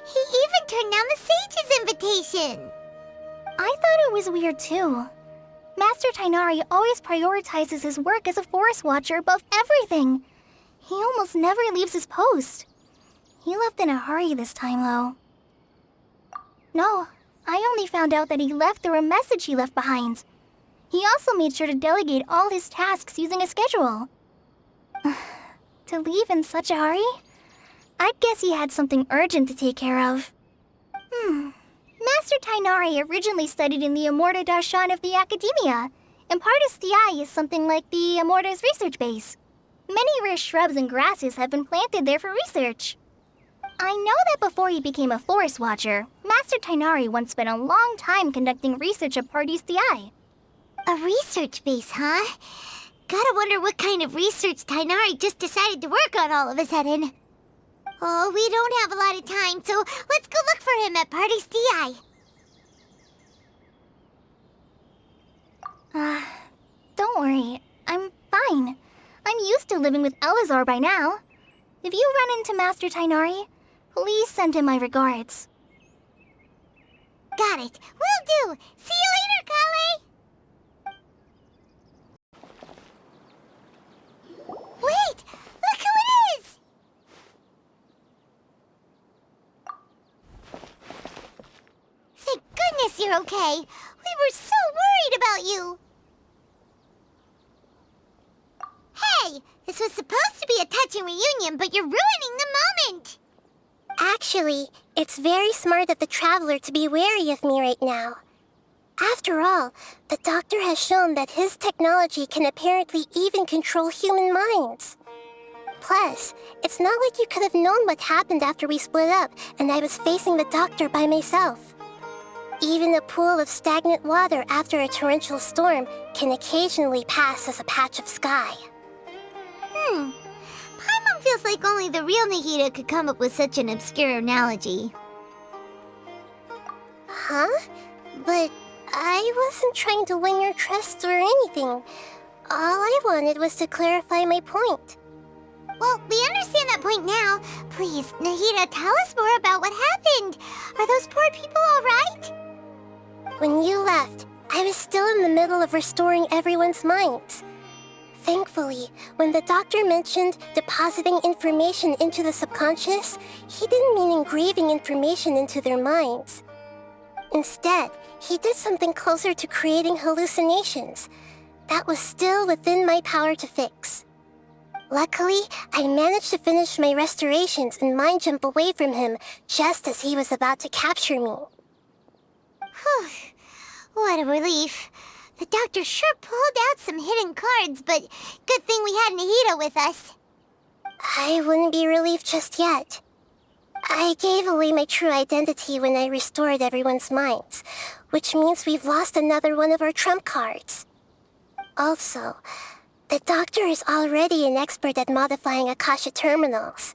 He even turned down the Sage's invitation. I thought it was weird too. Master Tighnari always prioritizes his work as a forest watcher above everything. He almost never leaves his post. He left in a hurry this time, though. No, I only found out that he left through a message he left behind. He also made sure to delegate all his tasks using a schedule. To leave in such a hurry? I'd guess he had something urgent to take care of. Master Tighnari originally studied in the Amorta Darshan of the Akademiya, and Partis Di is something like the Amorta's research base. Many rare shrubs and grasses have been planted there for research. I know that before he became a forest watcher, Master Tighnari once spent a long time conducting research at Partis Di. A research base, huh? Gotta wonder what kind of research Tighnari just decided to work on all of a sudden. Oh, we don't have a lot of time, so let's go look for him at Party's DI. Don't worry. I'm fine. I'm used to living with Elazar by now. If you run into Master Tighnari, please send him my regards. Got it. Will do. See you later, Kale. Wait! Look who it is! you're okay. We were so worried about you. Hey, this was supposed to be a touching reunion, but you're ruining the moment. Actually, it's very smart of the Traveler to be wary of me right now. After all, the Doctor has shown that his technology can apparently even control human minds. Plus, it's not like you could have known what happened after we split up and I was facing the Doctor by myself. Even a pool of stagnant water after a torrential storm can occasionally pass as a patch of sky. Paimon feels like only the real Nahida could come up with such an obscure analogy. Huh? But I wasn't trying to win your trust or anything. All I wanted was to clarify my point. Well, we understand that point now. Please, Nahida, tell us more about what happened. Are those poor people all right? When you left, I was still in the middle of restoring everyone's minds. Thankfully, when the Doctor mentioned depositing information into the subconscious, he didn't mean engraving information into their minds. Instead, he did something closer to creating hallucinations. That was still within my power to fix. Luckily, I managed to finish my restorations and mind jump away from him just as he was about to capture me. Whew. What a relief. The Doctor sure pulled out some hidden cards, but good thing we had Nahida with us. I wouldn't be relieved just yet. I gave away my true identity when I restored everyone's minds, which means we've lost another one of our trump cards. Also, the Doctor is already an expert at modifying Akasha terminals.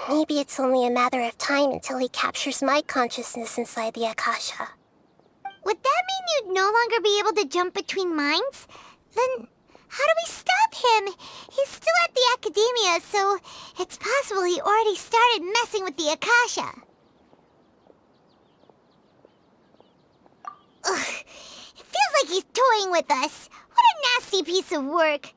Maybe it's only a matter of time until he captures my consciousness inside the Akasha. Would that mean you'd no longer be able to jump between minds? Then how do we stop him? He's still at the Akademiya, so it's possible he already started messing with the Akasha. Ugh, it feels like he's toying with us. What a nasty piece of work.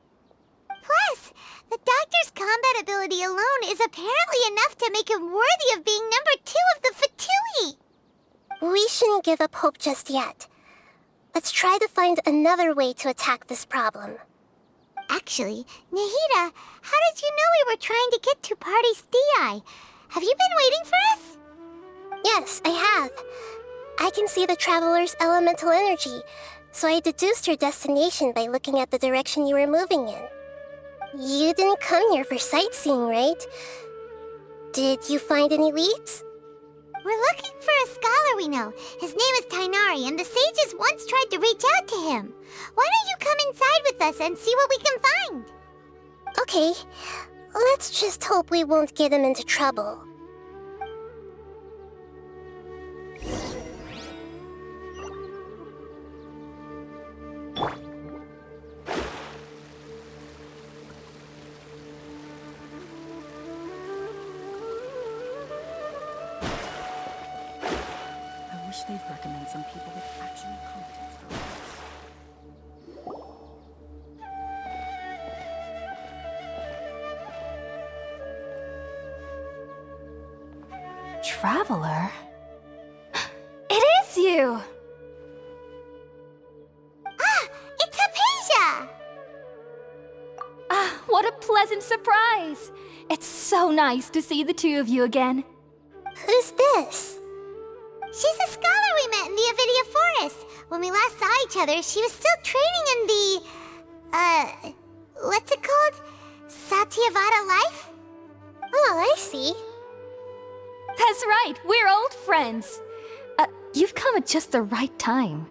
Plus, the Doctor's combat ability alone is apparently enough to make him worthy of being number 2 of the Fatui. We shouldn't give up hope just yet. Let's try to find another way to attack this problem. Actually, Nahida, how did you know we were trying to get to Party's Dehya? Have you been waiting for us? Yes, I have. I can see the Traveler's elemental energy, so I deduced your destination by looking at the direction you were moving in. You didn't come here for sightseeing, right? Did you find any leads? We're looking for a scholar we know. His name is Tainari, and the sages once tried to reach out to him. Why don't you come inside with us and see what we can find? Okay, let's just hope we won't get him into trouble. They'd recommend some people with actual competence for Traveler? It is you! Ah, it's Hypatia! Ah, what a pleasant surprise! It's so nice to see the two of you again. Who's this? She's a scholar we met in the Avidia Forest. When we last saw each other, she was still training in the... what's it called? Satyavada life? Oh, I see. That's right, we're old friends. You've come at just the right time.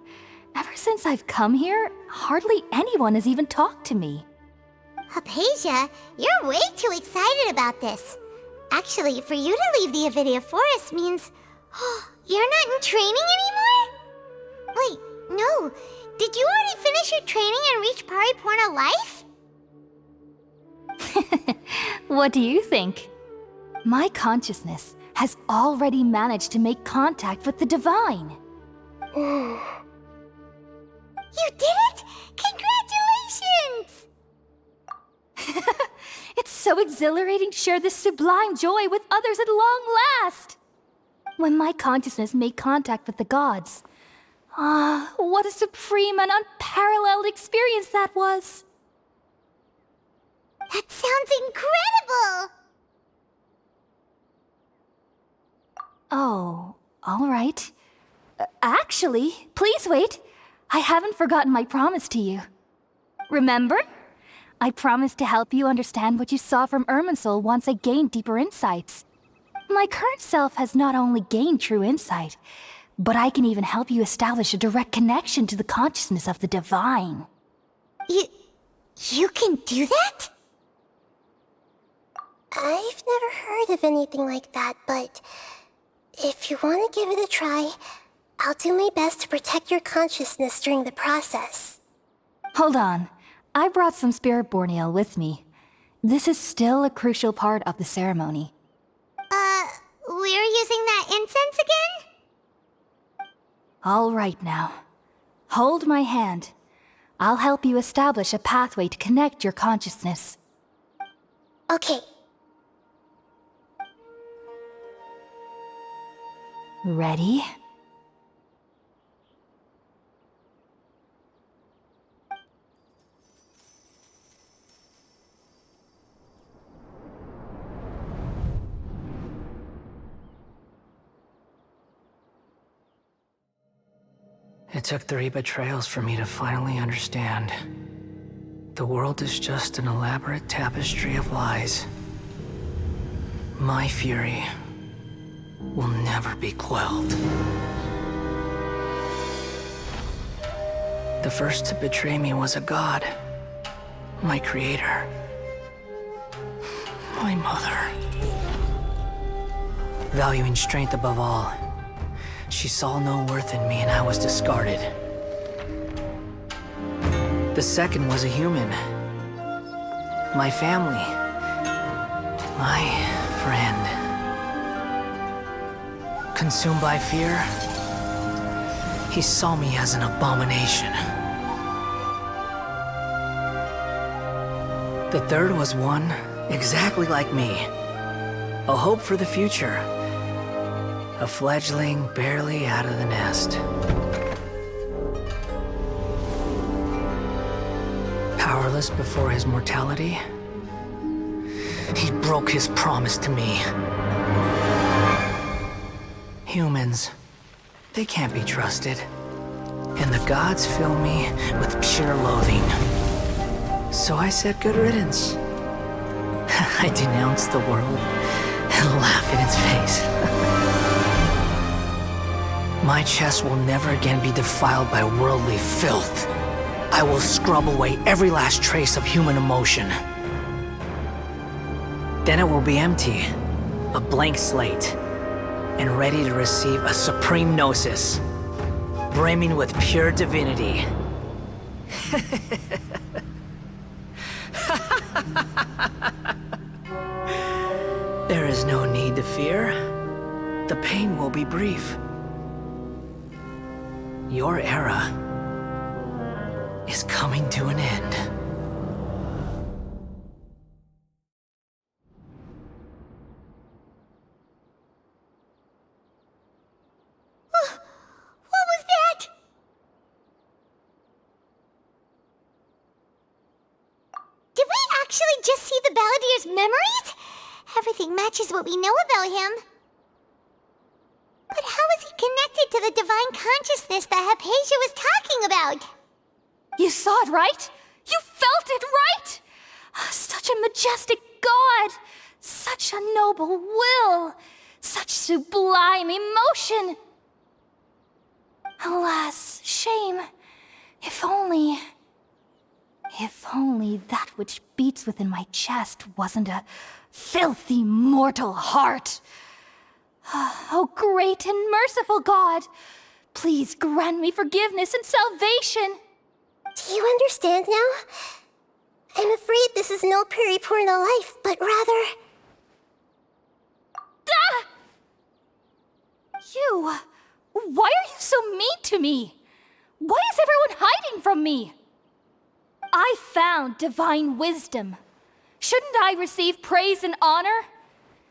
Ever since I've come here, hardly anyone has even talked to me. Hypatia, you're way too excited about this. Actually, for you to leave the Avidia Forest means... you're not in training anymore? Wait, no. Did you already finish your training and reach Paripurna life? What do you think? My consciousness has already managed to make contact with the divine. You did it! Congratulations! It's so exhilarating to share this sublime joy with others at long last. when my consciousness made contact with the gods. Ah, what a supreme and unparalleled experience that was! That sounds incredible! Oh, all right. Actually, please wait. I haven't forgotten my promise to you. Remember? I promised to help you understand what you saw from Irminsul once I gained deeper insights. My current self has not only gained true insight, but I can even help you establish a direct connection to the consciousness of the divine. You can do that? I've never heard of anything like that, but if you want to give it a try, I'll do my best to protect your consciousness during the process. Hold on. I brought some spirit-born ale with me. This is still a crucial part of the ceremony. We're using that incense again? All right now. Hold my hand. I'll help you establish a pathway to connect your consciousness. Okay. Ready? It took 3 betrayals for me to finally understand. The world is just an elaborate tapestry of lies. My fury will never be quelled. The first to betray me was a god. My creator. My mother. Valuing strength above all, she saw no worth in me and I was discarded. The second was a human. My family. My friend. Consumed by fear, he saw me as an abomination. The third was one exactly like me. A hope for the future. A fledgling barely out of the nest. Powerless before his mortality, he broke his promise to me. Humans, they can't be trusted. And the gods fill me with pure loathing. So I said good riddance. I denounce the world and laugh in its face. My chest will never again be defiled by worldly filth. I will scrub away every last trace of human emotion. Then it will be empty, a blank slate, and ready to receive a supreme gnosis, brimming with pure divinity. There is no need to fear. The pain will be brief. Your era is coming to an end. What was that? Did we actually just see the Balladier's memories? Everything matches what we know about him. But how is he connected to the divine consciousness that Hypatia was talking about? You saw it, right? You felt it, right? Such a majestic god! Such a noble will! Such sublime emotion! Alas, shame. If only that which beats within my chest wasn't a filthy mortal heart. Oh, great and merciful God, please grant me forgiveness and salvation. Do you understand now? I'm afraid this is no periportal life, but rather... Ah! You... Why are you so mean to me? Why is everyone hiding from me? I found divine wisdom. Shouldn't I receive praise and honor?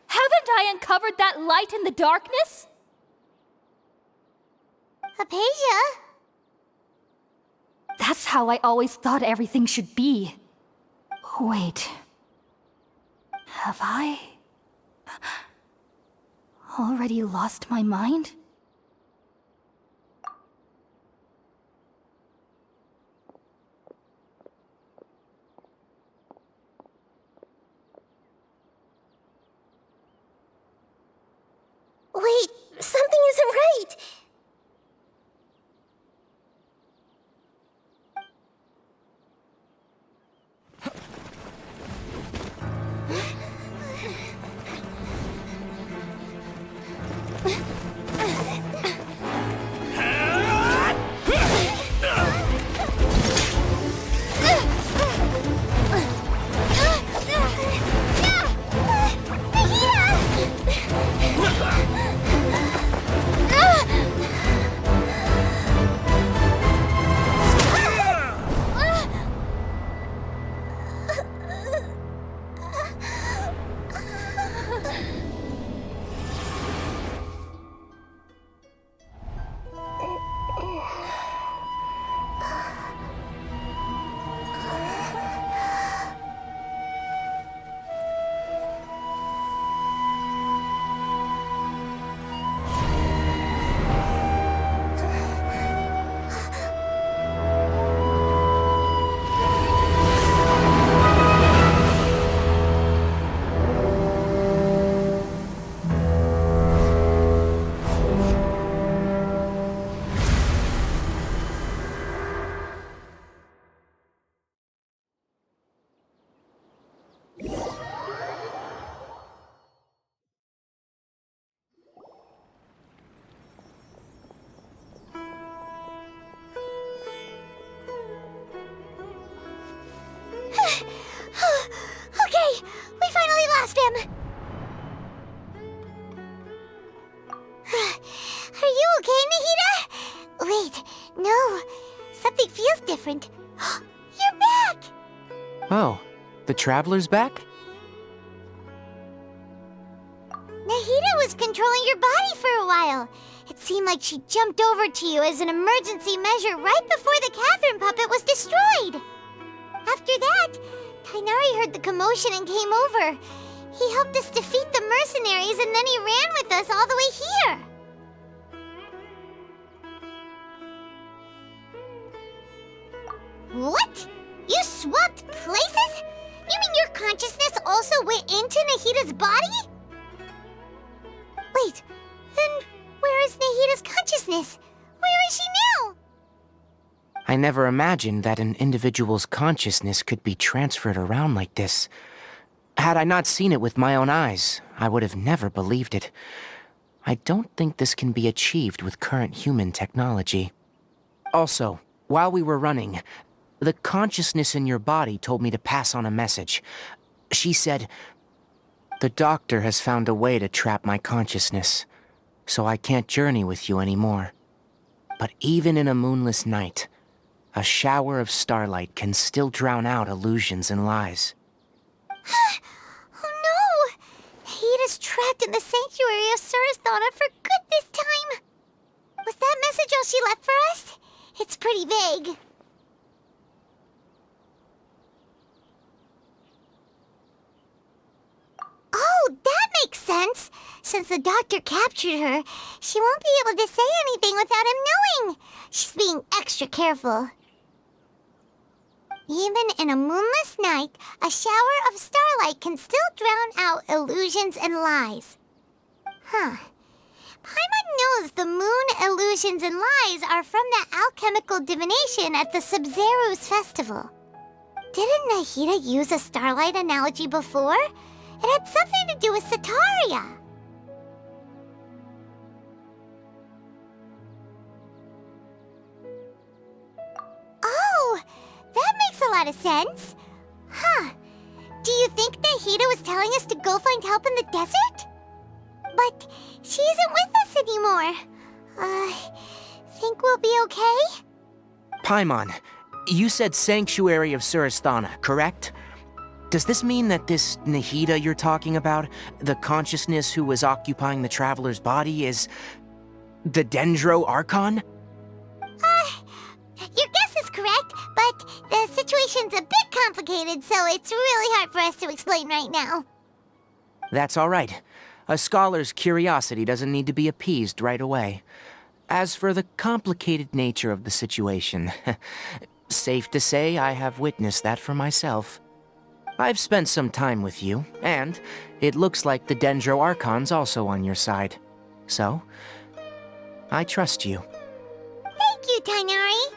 Haven't I uncovered that light in the darkness? Hypatia? That's how I always thought everything should be. Wait. Have I already lost my mind? Wait, something isn't right. Okay, we finally lost him. Are you okay, Nahida? Wait, no. Something feels different. You're back! Oh, the Traveler's back? Nahida was controlling your body for a while. It seemed like she jumped over to you as an emergency measure right before the Catherine puppet was destroyed. After that, Tighnari heard the commotion and came over. He helped us defeat the mercenaries and then he ran with us all the way here. What? You swapped places? You mean your consciousness also went into Nahida's body? Wait, then where is Nahida's consciousness? Where is she now? I never imagined that an individual's consciousness could be transferred around like this. Had I not seen it with my own eyes, I would have never believed it. I don't think this can be achieved with current human technology. Also, while we were running, the consciousness in your body told me to pass on a message. She said, "The doctor has found a way to trap my consciousness, so I can't journey with you anymore. But even in a moonless night, a shower of starlight can still drown out illusions and lies." Oh no! Nahida's trapped in the sanctuary of Surasthana for good this time. Was that message all she left for us? It's pretty vague. Oh, that makes sense. Since the doctor captured her, she won't be able to say anything without him knowing. She's being extra careful. Even in a moonless night, a shower of starlight can still drown out illusions and lies. Huh. Paimon knows the moon illusions and lies are from the alchemical divination at the Sub-Zeru's festival. Didn't Nahida use a starlight analogy before? It had something to do with Setaria. Oh, that makes a lot of sense. Huh. Do you think Nahida was telling us to go find help in the desert? But she isn't with us anymore. Think we'll be okay? Paimon, you said Sanctuary of Surasthana, correct? Does this mean that this Nahida you're talking about, the consciousness who was occupying the Traveler's body, is the Dendro Archon? Your guess is correct, but the situation's a bit complicated, so it's really hard for us to explain right now. That's all right. A scholar's curiosity doesn't need to be appeased right away. As for the complicated nature of the situation, safe to say I have witnessed that for myself. I've spent some time with you, and it looks like the Dendro Archon's also on your side. So, I trust you. Thank you, Tighnari.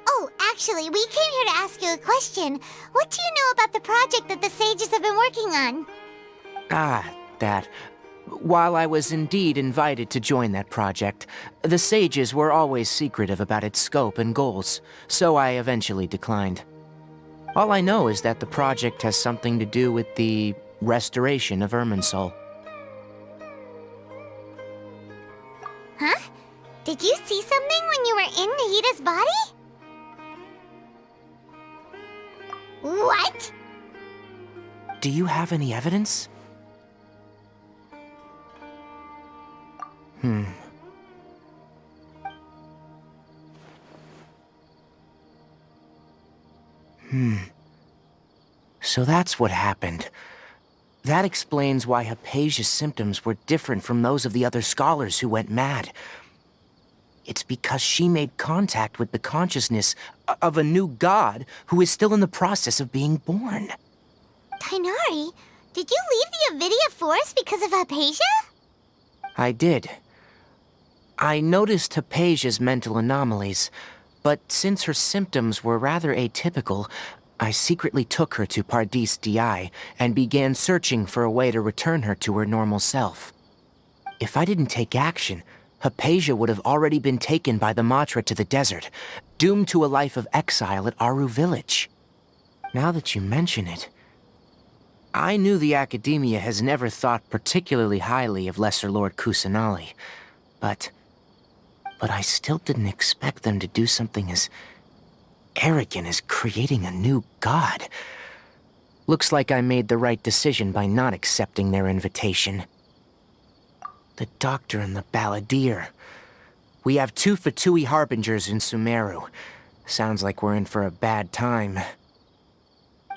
Oh, actually, we came here to ask you a question. What do you know about the project that the sages have been working on? That. While I was indeed invited to join that project, the sages were always secretive about its scope and goals, so I eventually declined. All I know is that the project has something to do with the restoration of Irminsul. Huh? Did you see something when you were in Nahida's body? What? Do you have any evidence? So that's what happened. That explains why Hypatia's symptoms were different from those of the other scholars who went mad. It's because she made contact with the consciousness of a new god who is still in the process of being born. Tighnari, did you leave the Avidia Forest because of Hypatia? I did. I noticed Hypatia's mental anomalies, but since her symptoms were rather atypical, I secretly took her to Pardis Di and began searching for a way to return her to her normal self. If I didn't take action, Hypatia would have already been taken by the Matra to the desert, doomed to a life of exile at Aaru Village. Now that you mention it, I knew the Akademiya has never thought particularly highly of Lesser Lord Kusanali, but I still didn't expect them to do something as arrogant as creating a new god. Looks like I made the right decision by not accepting their invitation. The Doctor and the Balladeer. We have 2 Fatui harbingers in Sumeru. Sounds like we're in for a bad time.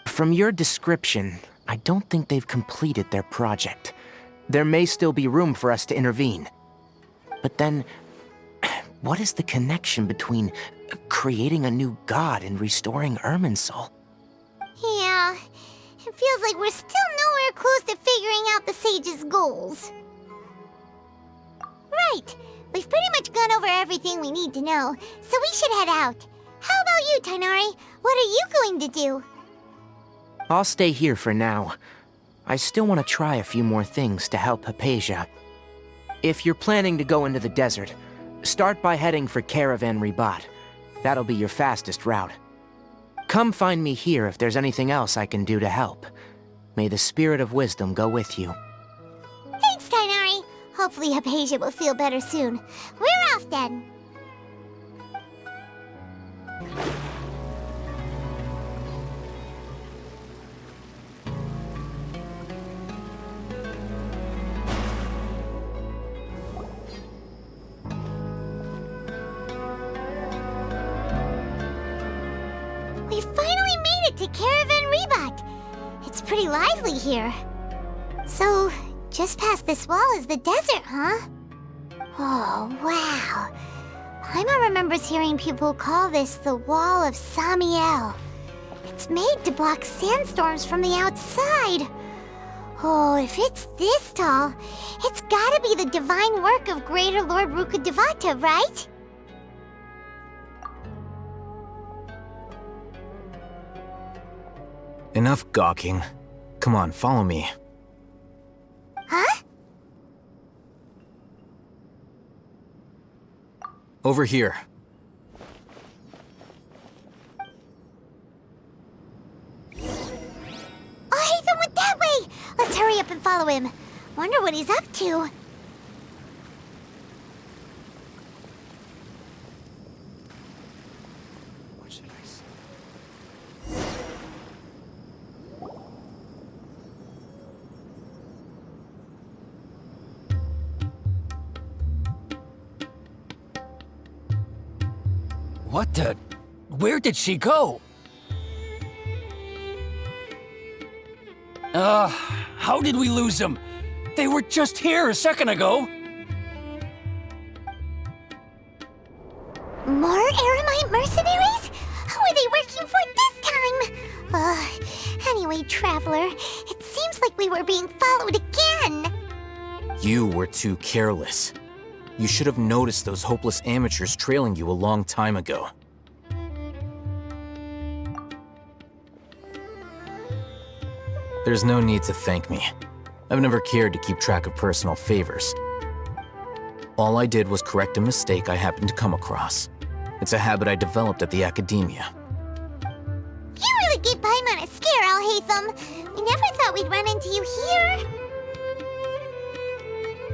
From your description, I don't think they've completed their project. There may still be room for us to intervene. But then, what is the connection between creating a new god and restoring Irminsul? Yeah, it feels like we're still nowhere close to figuring out the sage's goals. Right, we've pretty much gone over everything we need to know, so we should head out. How about you, Tighnari? What are you going to do? I'll stay here for now. I still want to try a few more things to help Hypatia. If you're planning to go into the desert, start by heading for Caravan Ribat. That'll be your fastest route. Come find me here if there's anything else I can do to help. May the spirit of wisdom go with you. Thanks, Tighnari. Hopefully Hypatia will feel better soon. We're off then. We finally made it to Caravan Ribat. It's pretty lively here. So, just past this wall is the desert, huh? Oh, wow. Paimon remembers hearing people call this the Wall of Samiel. It's made to block sandstorms from the outside. Oh, if it's this tall, it's gotta be the divine work of Greater Lord Rukkhadevata, right? Enough gawking. Come on, follow me. Huh? Over here. Alhaitham went that way! Let's hurry up and follow him. Wonder what he's up to. What should I say? What the? Where did she go? How did we lose them? They were just here a second ago. More Eremite mercenaries? Who are they working for this time? Anyway, Traveler, it seems like we were being followed again. You were too careless. You should have noticed those hopeless amateurs trailing you a long time ago. There's no need to thank me. I've never cared to keep track of personal favors. All I did was correct a mistake I happened to come across. It's a habit I developed at the Akademiya. You really gave Paimon a scare, Alhaitham. We never thought we'd run into you here.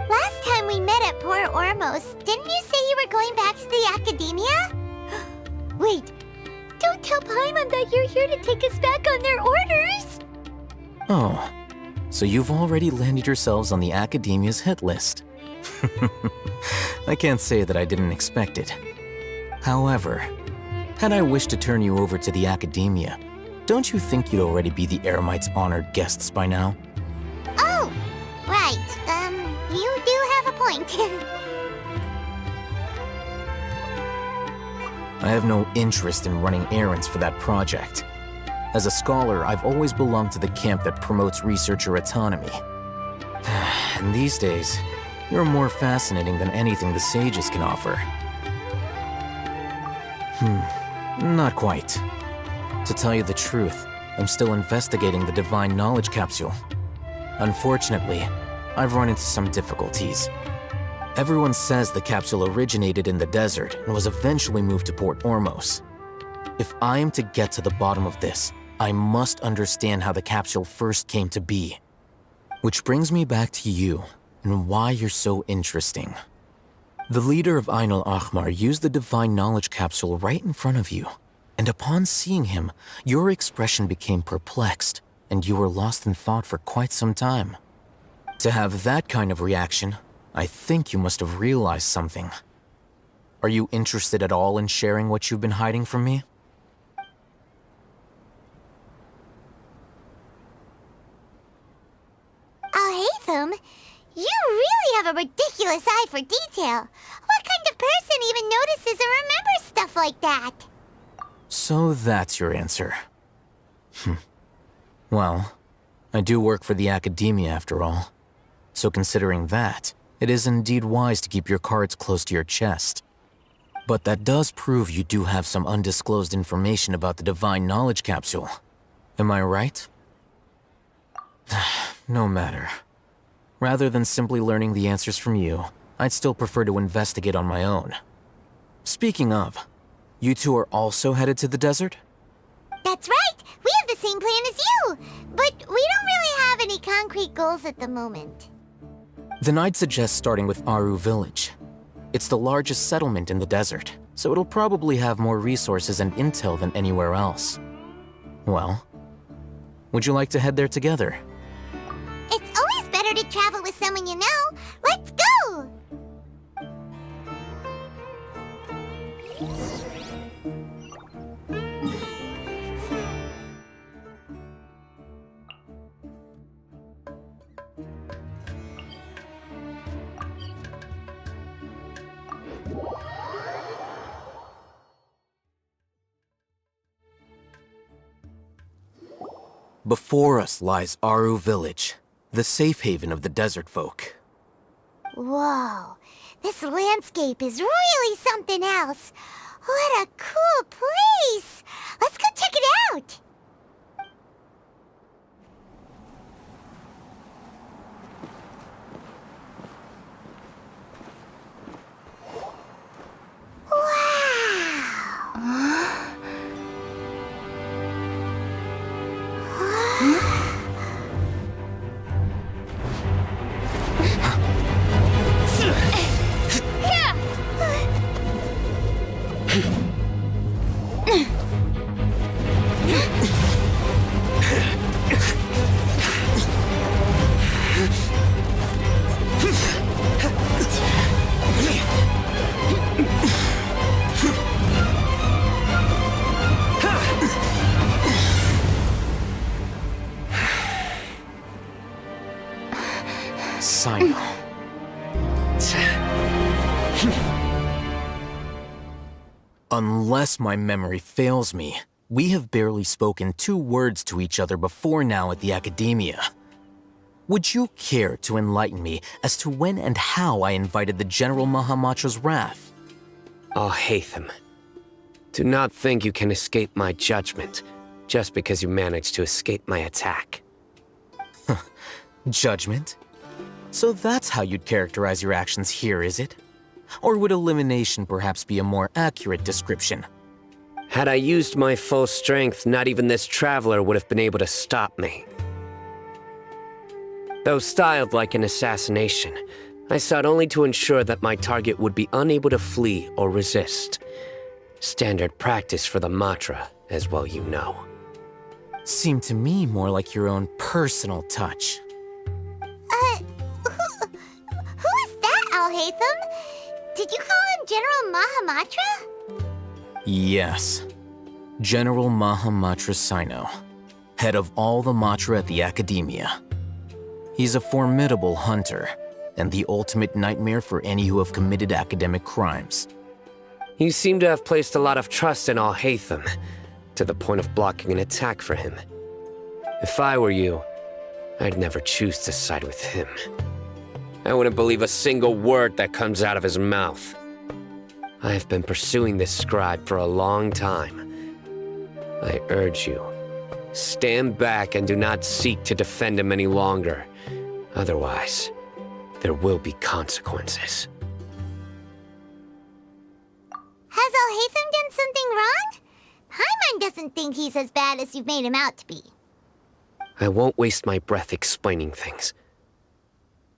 Last time we met at Port Ormos, didn't you say you were going back to the Akademiya? Wait, don't tell Paimon that you're here to take us back on their orders! Oh, so you've already landed yourselves on the Akademiya's hit list. I can't say that I didn't expect it. However, had I wished to turn you over to the Akademiya, don't you think you'd already be the Eremites' honored guests by now? Oh, right. You do have a point. I have no interest in running errands for that project. As a scholar, I've always belonged to the camp that promotes researcher autonomy. And these days, you're more fascinating than anything the sages can offer. Not quite. To tell you the truth, I'm still investigating the Divine Knowledge Capsule. Unfortunately, I've run into some difficulties. Everyone says the capsule originated in the desert and was eventually moved to Port Ormos. If I am to get to the bottom of this, I must understand how the capsule first came to be. Which brings me back to you, and why you're so interesting. The leader of Ain al-Ahmar used the Divine Knowledge Capsule right in front of you, and upon seeing him, your expression became perplexed, and you were lost in thought for quite some time. To have that kind of reaction, I think you must have realized something. Are you interested at all in sharing what you've been hiding from me? Alhaitham, you really have a ridiculous eye for detail. What kind of person even notices or remembers stuff like that? So that's your answer. Well, I do work for the Akademiya after all. So considering that, it is indeed wise to keep your cards close to your chest. But that does prove you do have some undisclosed information about the Divine Knowledge Capsule. Am I right? No matter. Rather than simply learning the answers from you, I'd still prefer to investigate on my own. Speaking of, you two are also headed to the desert? That's right! We have the same plan as you! But we don't really have any concrete goals at the moment. Then I'd suggest starting with Aaru Village. It's the largest settlement in the desert, so it'll probably have more resources and intel than anywhere else. Well, would you like to head there together? It's always better to travel with someone you know. Let's go! Before us lies Aaru Village, the safe haven of the desert folk. Whoa, this landscape is really something else. What a cool place! Let's go check it out! Cyno. Unless my memory fails me, we have barely spoken 2 words to each other before now at the Akademiya. Would you care to enlighten me as to when and how I invited the General Mahamatra's wrath? Alhaitham, do not think you can escape my judgment just because you managed to escape my attack. Judgment? So that's how you'd characterize your actions here, is it? Or would elimination perhaps be a more accurate description? Had I used my full strength, not even this traveler would have been able to stop me. Though styled like an assassination, I sought only to ensure that my target would be unable to flee or resist. Standard practice for the Matra, as well you know. Seemed to me more like your own personal touch. Who is that, Alhaitham? Did you call him General Mahamatra? Yes. General Mahamatra Cyno, head of all the Matra at the Akademiya. He's a formidable hunter, and the ultimate nightmare for any who have committed academic crimes. You seem to have placed a lot of trust in Alhaitham, to the point of blocking an attack for him. If I were you, I'd never choose to side with him. I wouldn't believe a single word that comes out of his mouth. I have been pursuing this scribe for a long time. I urge you, stand back and do not seek to defend him any longer. Otherwise, there will be consequences. Has Alhaitham done something wrong? Paimon doesn't think he's as bad as you've made him out to be. I won't waste my breath explaining things.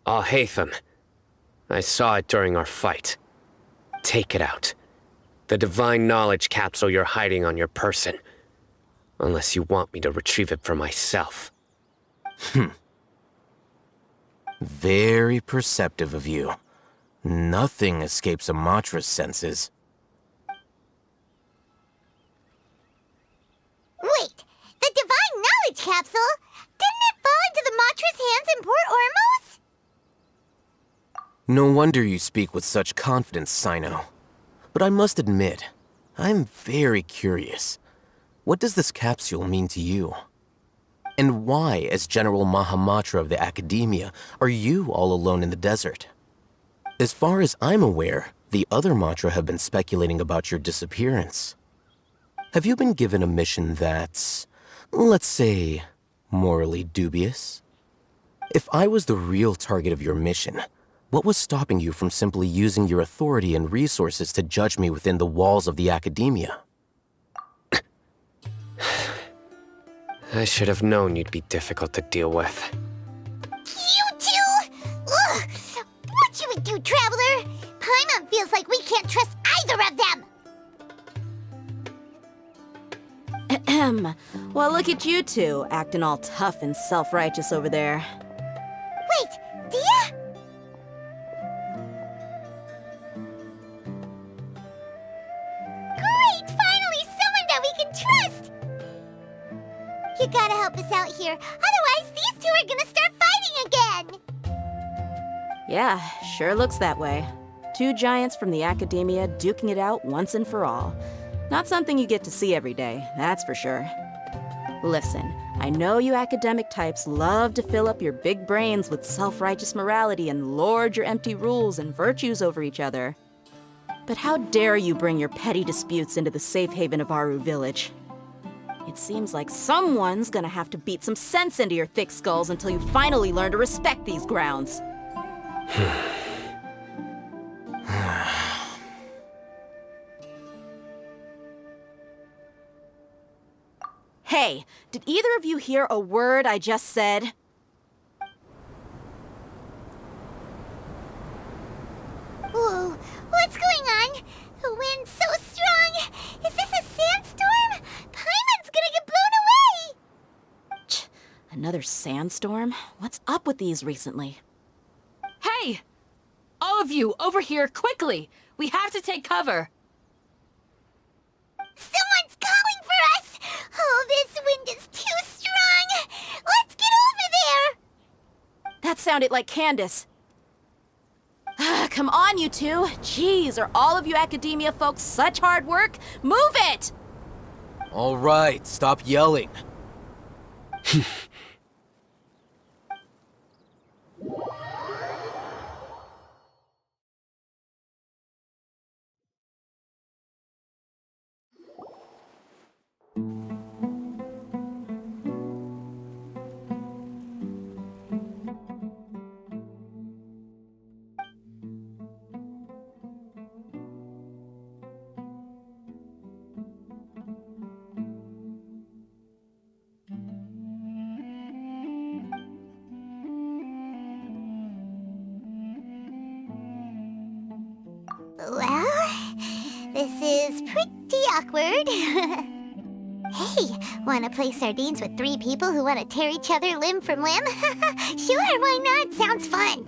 Alhaitham, I saw it during our fight. Take it out. The divine knowledge capsule you're hiding on your person. Unless you want me to retrieve it for myself. Very perceptive of you. Nothing escapes a Matra's senses. Wait, the divine knowledge capsule? Didn't it fall into the Matra's hands in Port Ormos? No wonder you speak with such confidence, Cyno. But I must admit, I'm very curious. What does this capsule mean to you? And why, as General Mahamatra of the Akademiya, are you all alone in the desert? As far as I'm aware, the other Matra have been speculating about your disappearance. Have you been given a mission that's, let's say, morally dubious? If I was the real target of your mission, what was stopping you from simply using your authority and resources to judge me within the walls of the Akademiya? I should have known you'd be difficult to deal with. You two? Ugh! What you would do, Traveler? Paimon feels like we can't trust either of them! Ahem. Well, look at you two, acting all tough and self-righteous over there. Wait, Dehya? Great! Finally, someone that we can trust! You gotta help us out here, otherwise these two are gonna start fighting again! Yeah, sure looks that way. 2 giants from the Akademiya duking it out once and for all. Not something you get to see every day, that's for sure. Listen, I know you academic types love to fill up your big brains with self-righteous morality and lord your empty rules and virtues over each other. But how dare you bring your petty disputes into the safe haven of Aaru Village? It seems like someone's gonna have to beat some sense into your thick skulls until you finally learn to respect these grounds. Hey, did either of you hear a word I just said? Whoa, what's going on? The wind's so strong! Is this a sandstorm? Paimon's gonna get blown away! Another sandstorm? What's up with these recently? Hey! All of you, over here, quickly! We have to take cover! Someone's calling for us! Oh, this wind is too strong! Let's get over there! That sounded like Candace. Come on, you two. Jeez, are all of you Akademiya folks such hard work? Move it! All right, stop yelling. Well, this is pretty awkward. Hey, wanna play sardines with 3 people who wanna tear each other limb from limb? Sure, why not? Sounds fun.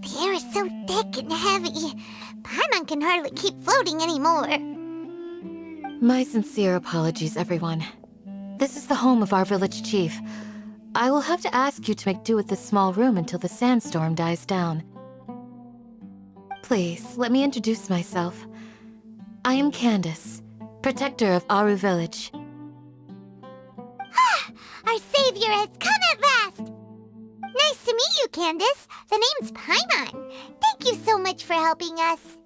The air is so thick and heavy. Paimon can hardly keep floating anymore. My sincere apologies, everyone. This is the home of our village chief. I will have to ask you to make do with this small room until the sandstorm dies down. Please, let me introduce myself. I am Candace, protector of Aaru Village. Our savior has come at last! Nice to meet you, Candace. The name's Paimon. Thank you so much for helping us.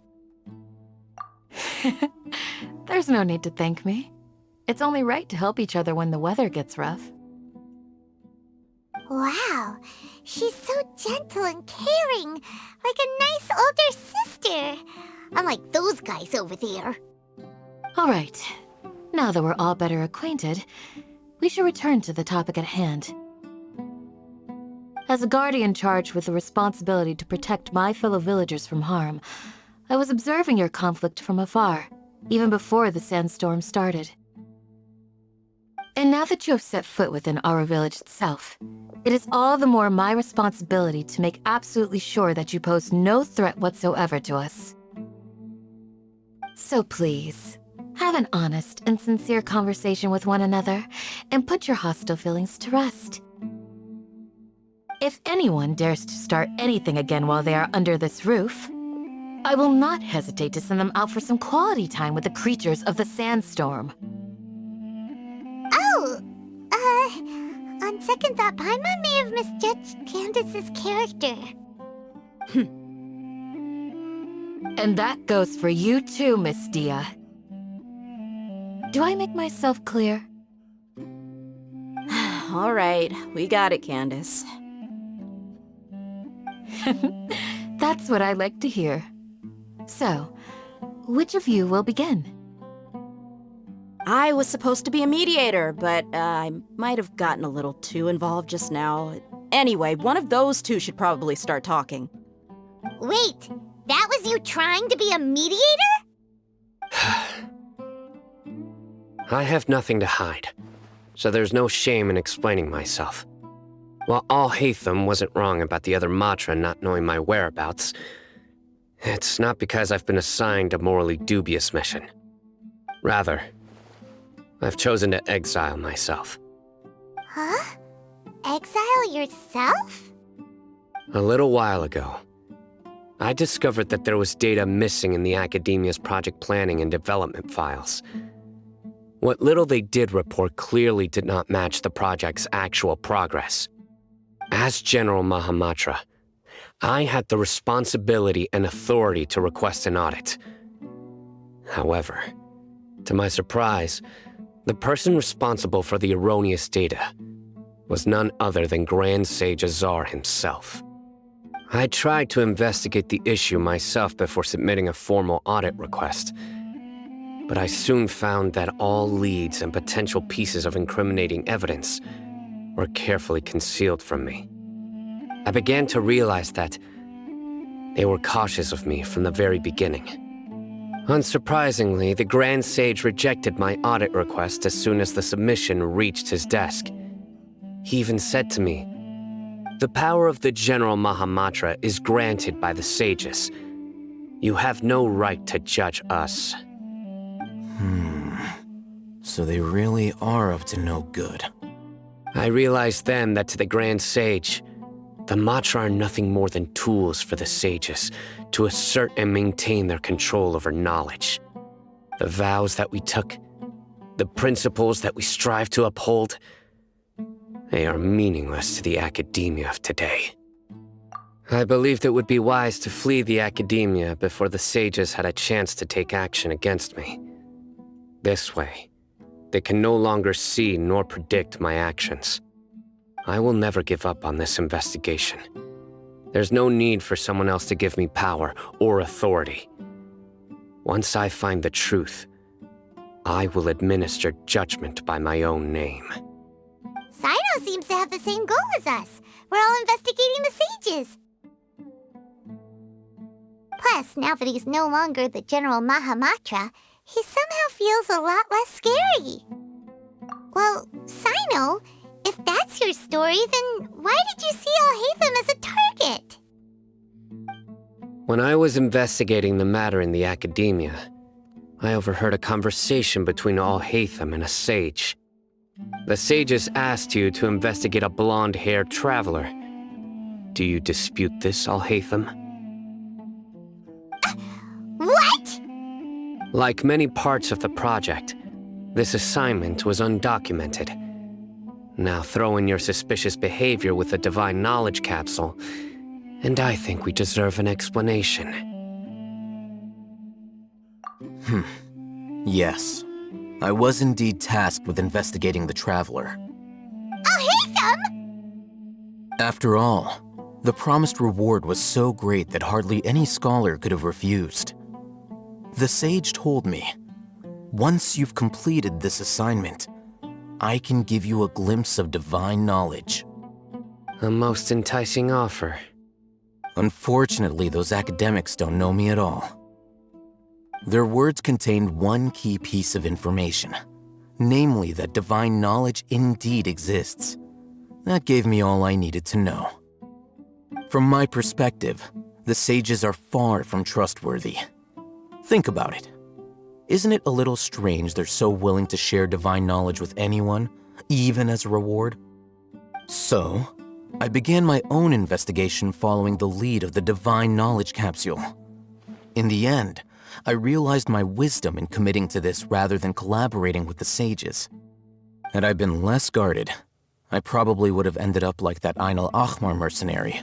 There's no need to thank me. It's only right to help each other when the weather gets rough. Wow, she's so gentle and caring, like a nice older sister. Unlike those guys over there. All right, now that we're all better acquainted, we should return to the topic at hand. As a guardian charged with the responsibility to protect my fellow villagers from harm, I was observing your conflict from afar, even before the sandstorm started. And now that you have set foot within Aaru Village itself, it is all the more my responsibility to make absolutely sure that you pose no threat whatsoever to us. So please, have an honest and sincere conversation with one another, and put your hostile feelings to rest. If anyone dares to start anything again while they are under this roof, I will not hesitate to send them out for some quality time with the creatures of the sandstorm. Oh, on second thought, Paimon may have misjudged Candace's character. And that goes for you too, Miss Dehya. Do I make myself clear? All right, we got it, Candace. That's what I like to hear. So, which of you will begin? I was supposed to be a mediator, but I might have gotten a little too involved just now. Anyway, one of those two should probably start talking. Wait, that was you trying to be a mediator? I have nothing to hide, so there's no shame in explaining myself. While Alhaitham wasn't wrong about the other Matra not knowing my whereabouts, it's not because I've been assigned a morally dubious mission. Rather, I've chosen to exile myself. Huh? Exile yourself? A little while ago, I discovered that there was data missing in the Akademiya's project planning and development files. What little they did report clearly did not match the project's actual progress. As General Mahamatra, I had the responsibility and authority to request an audit. However, to my surprise, the person responsible for the erroneous data was none other than Grand Sage Azar himself. I tried to investigate the issue myself before submitting a formal audit request, but I soon found that all leads and potential pieces of incriminating evidence were carefully concealed from me. I began to realize that they were cautious of me from the very beginning. Unsurprisingly, the Grand Sage rejected my audit request as soon as the submission reached his desk. He even said to me, "The power of the General Mahamatra is granted by the sages. You have no right to judge us." So they really are up to no good. I realized then that to the Grand Sage, the Matra are nothing more than tools for the sages to assert and maintain their control over knowledge. The vows that we took, the principles that we strive to uphold, they are meaningless to the Akademiya of today. I believed it would be wise to flee the Akademiya before the sages had a chance to take action against me. This way, they can no longer see nor predict my actions. I will never give up on this investigation. There's no need for someone else to give me power or authority. Once I find the truth, I will administer judgment by my own name. Cyno seems to have the same goal as us. We're all investigating the sages. Plus, now that he's no longer the General Mahamatra, he somehow feels a lot less scary. Well, Cyno, if that's your story, then why did you see Alhaitham as a target? When I was investigating the matter in the Akademiya, I overheard a conversation between Alhaitham and a sage. The sages asked you to investigate a blonde-haired traveler. Do you dispute this, Alhaitham? What? Like many parts of the project, this assignment was undocumented. Now throw in your suspicious behavior with the Divine Knowledge Capsule, and I think we deserve an explanation. Yes. I was indeed tasked with investigating the Traveler. Alhaitham! After all, the promised reward was so great that hardly any scholar could have refused. The sage told me, once you've completed this assignment, I can give you a glimpse of divine knowledge. A most enticing offer. Unfortunately, those academics don't know me at all. Their words contained one key piece of information, namely that divine knowledge indeed exists. That gave me all I needed to know. From my perspective, the sages are far from trustworthy. Think about it. Isn't it a little strange they're so willing to share divine knowledge with anyone, even as a reward? So, I began my own investigation following the lead of the Divine Knowledge Capsule. In the end, I realized my wisdom in committing to this rather than collaborating with the sages. Had I been less guarded, I probably would have ended up like that Ain al-Ahmar mercenary,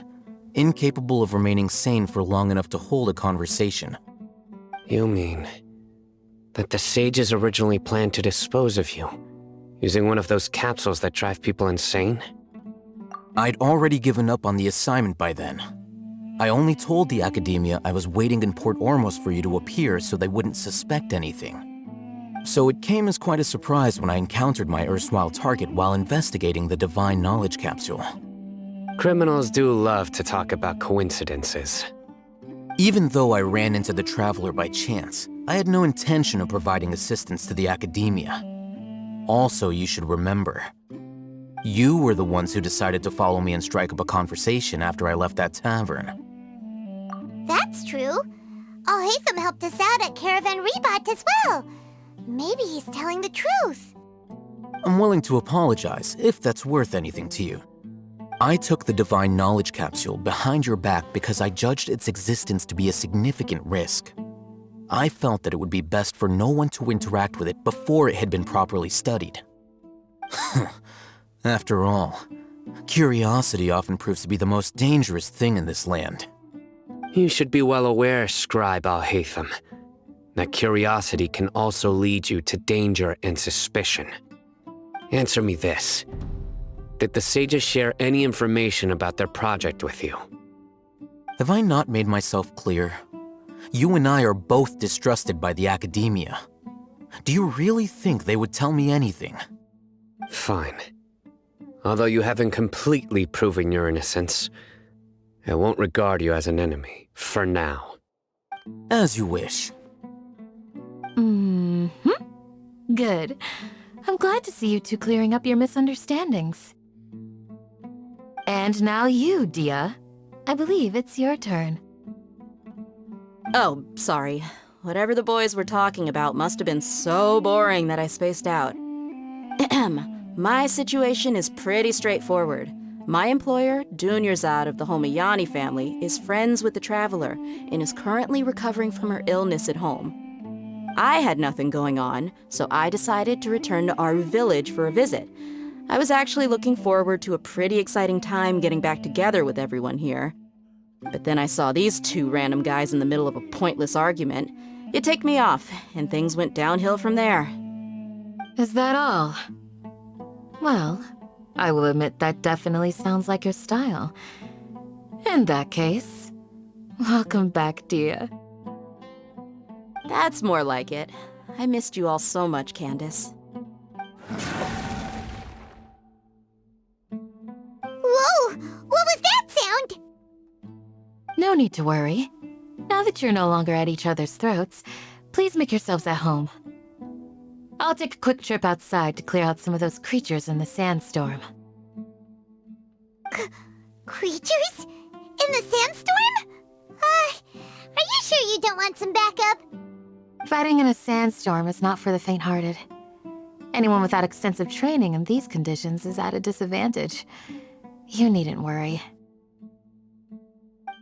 incapable of remaining sane for long enough to hold a conversation. You mean that the sages originally planned to dispose of you, using one of those capsules that drive people insane? I'd already given up on the assignment by then. I only told the Akademiya I was waiting in Port Ormos for you to appear so they wouldn't suspect anything. So it came as quite a surprise when I encountered my erstwhile target while investigating the Divine Knowledge Capsule. Criminals do love to talk about coincidences. Even though I ran into the Traveler by chance, I had no intention of providing assistance to the Akademiya. Also, you should remember, you were the ones who decided to follow me and strike up a conversation after I left that tavern. That's true. Alhaitham helped us out at Caravan Rebat as well. Maybe he's telling the truth. I'm willing to apologize, if that's worth anything to you. I took the Divine Knowledge Capsule behind your back because I judged its existence to be a significant risk. I felt that it would be best for no one to interact with it before it had been properly studied. After all, curiosity often proves to be the most dangerous thing in this land. You should be well aware, Scribe Alhaitham, that curiosity can also lead you to danger and suspicion. Answer me this. Did the sages share any information about their project with you? Have I not made myself clear? You and I are both distrusted by the Akademiya. Do you really think they would tell me anything? Fine. Although you haven't completely proven your innocence, I won't regard you as an enemy, for now. As you wish. Good. I'm glad to see you two clearing up your misunderstandings. And now you, Dehya. I believe it's your turn. Oh, sorry. Whatever the boys were talking about must have been so boring that I spaced out. My situation is pretty straightforward. My employer, Dunyarzad of the Homayani family, is friends with the Traveler and is currently recovering from her illness at home. I had nothing going on, so I decided to return to Aaru Village for a visit. I was actually looking forward to a pretty exciting time getting back together with everyone here. But then I saw these two random guys in the middle of a pointless argument. It ticked me off, and things went downhill from there. Is that all? Well, I will admit that definitely sounds like your style. In that case, welcome back, Dehya. That's more like it. I missed you all so much, Candace. Whoa! What was that sound? No need to worry. Now that you're no longer at each other's throats, please make yourselves at home. I'll take a quick trip outside to clear out some of those creatures in the sandstorm. Creatures? In the sandstorm? Are you sure you don't want some backup? Fighting in a sandstorm is not for the faint-hearted. Anyone without extensive training in these conditions is at a disadvantage. You needn't worry.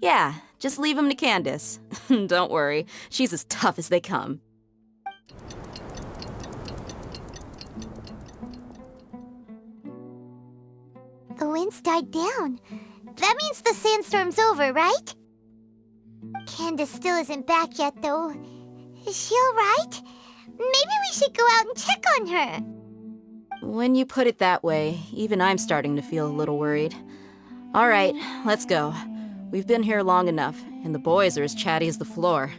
Yeah, just leave him to Candace. Don't worry, she's as tough as they come. The wind's died down. That means the sandstorm's over, right? Candace still isn't back yet, though. Is she alright? Maybe we should go out and check on her. When you put it that way, even I'm starting to feel a little worried. All right, let's go. We've been here long enough, and the boys are as chatty as the floor.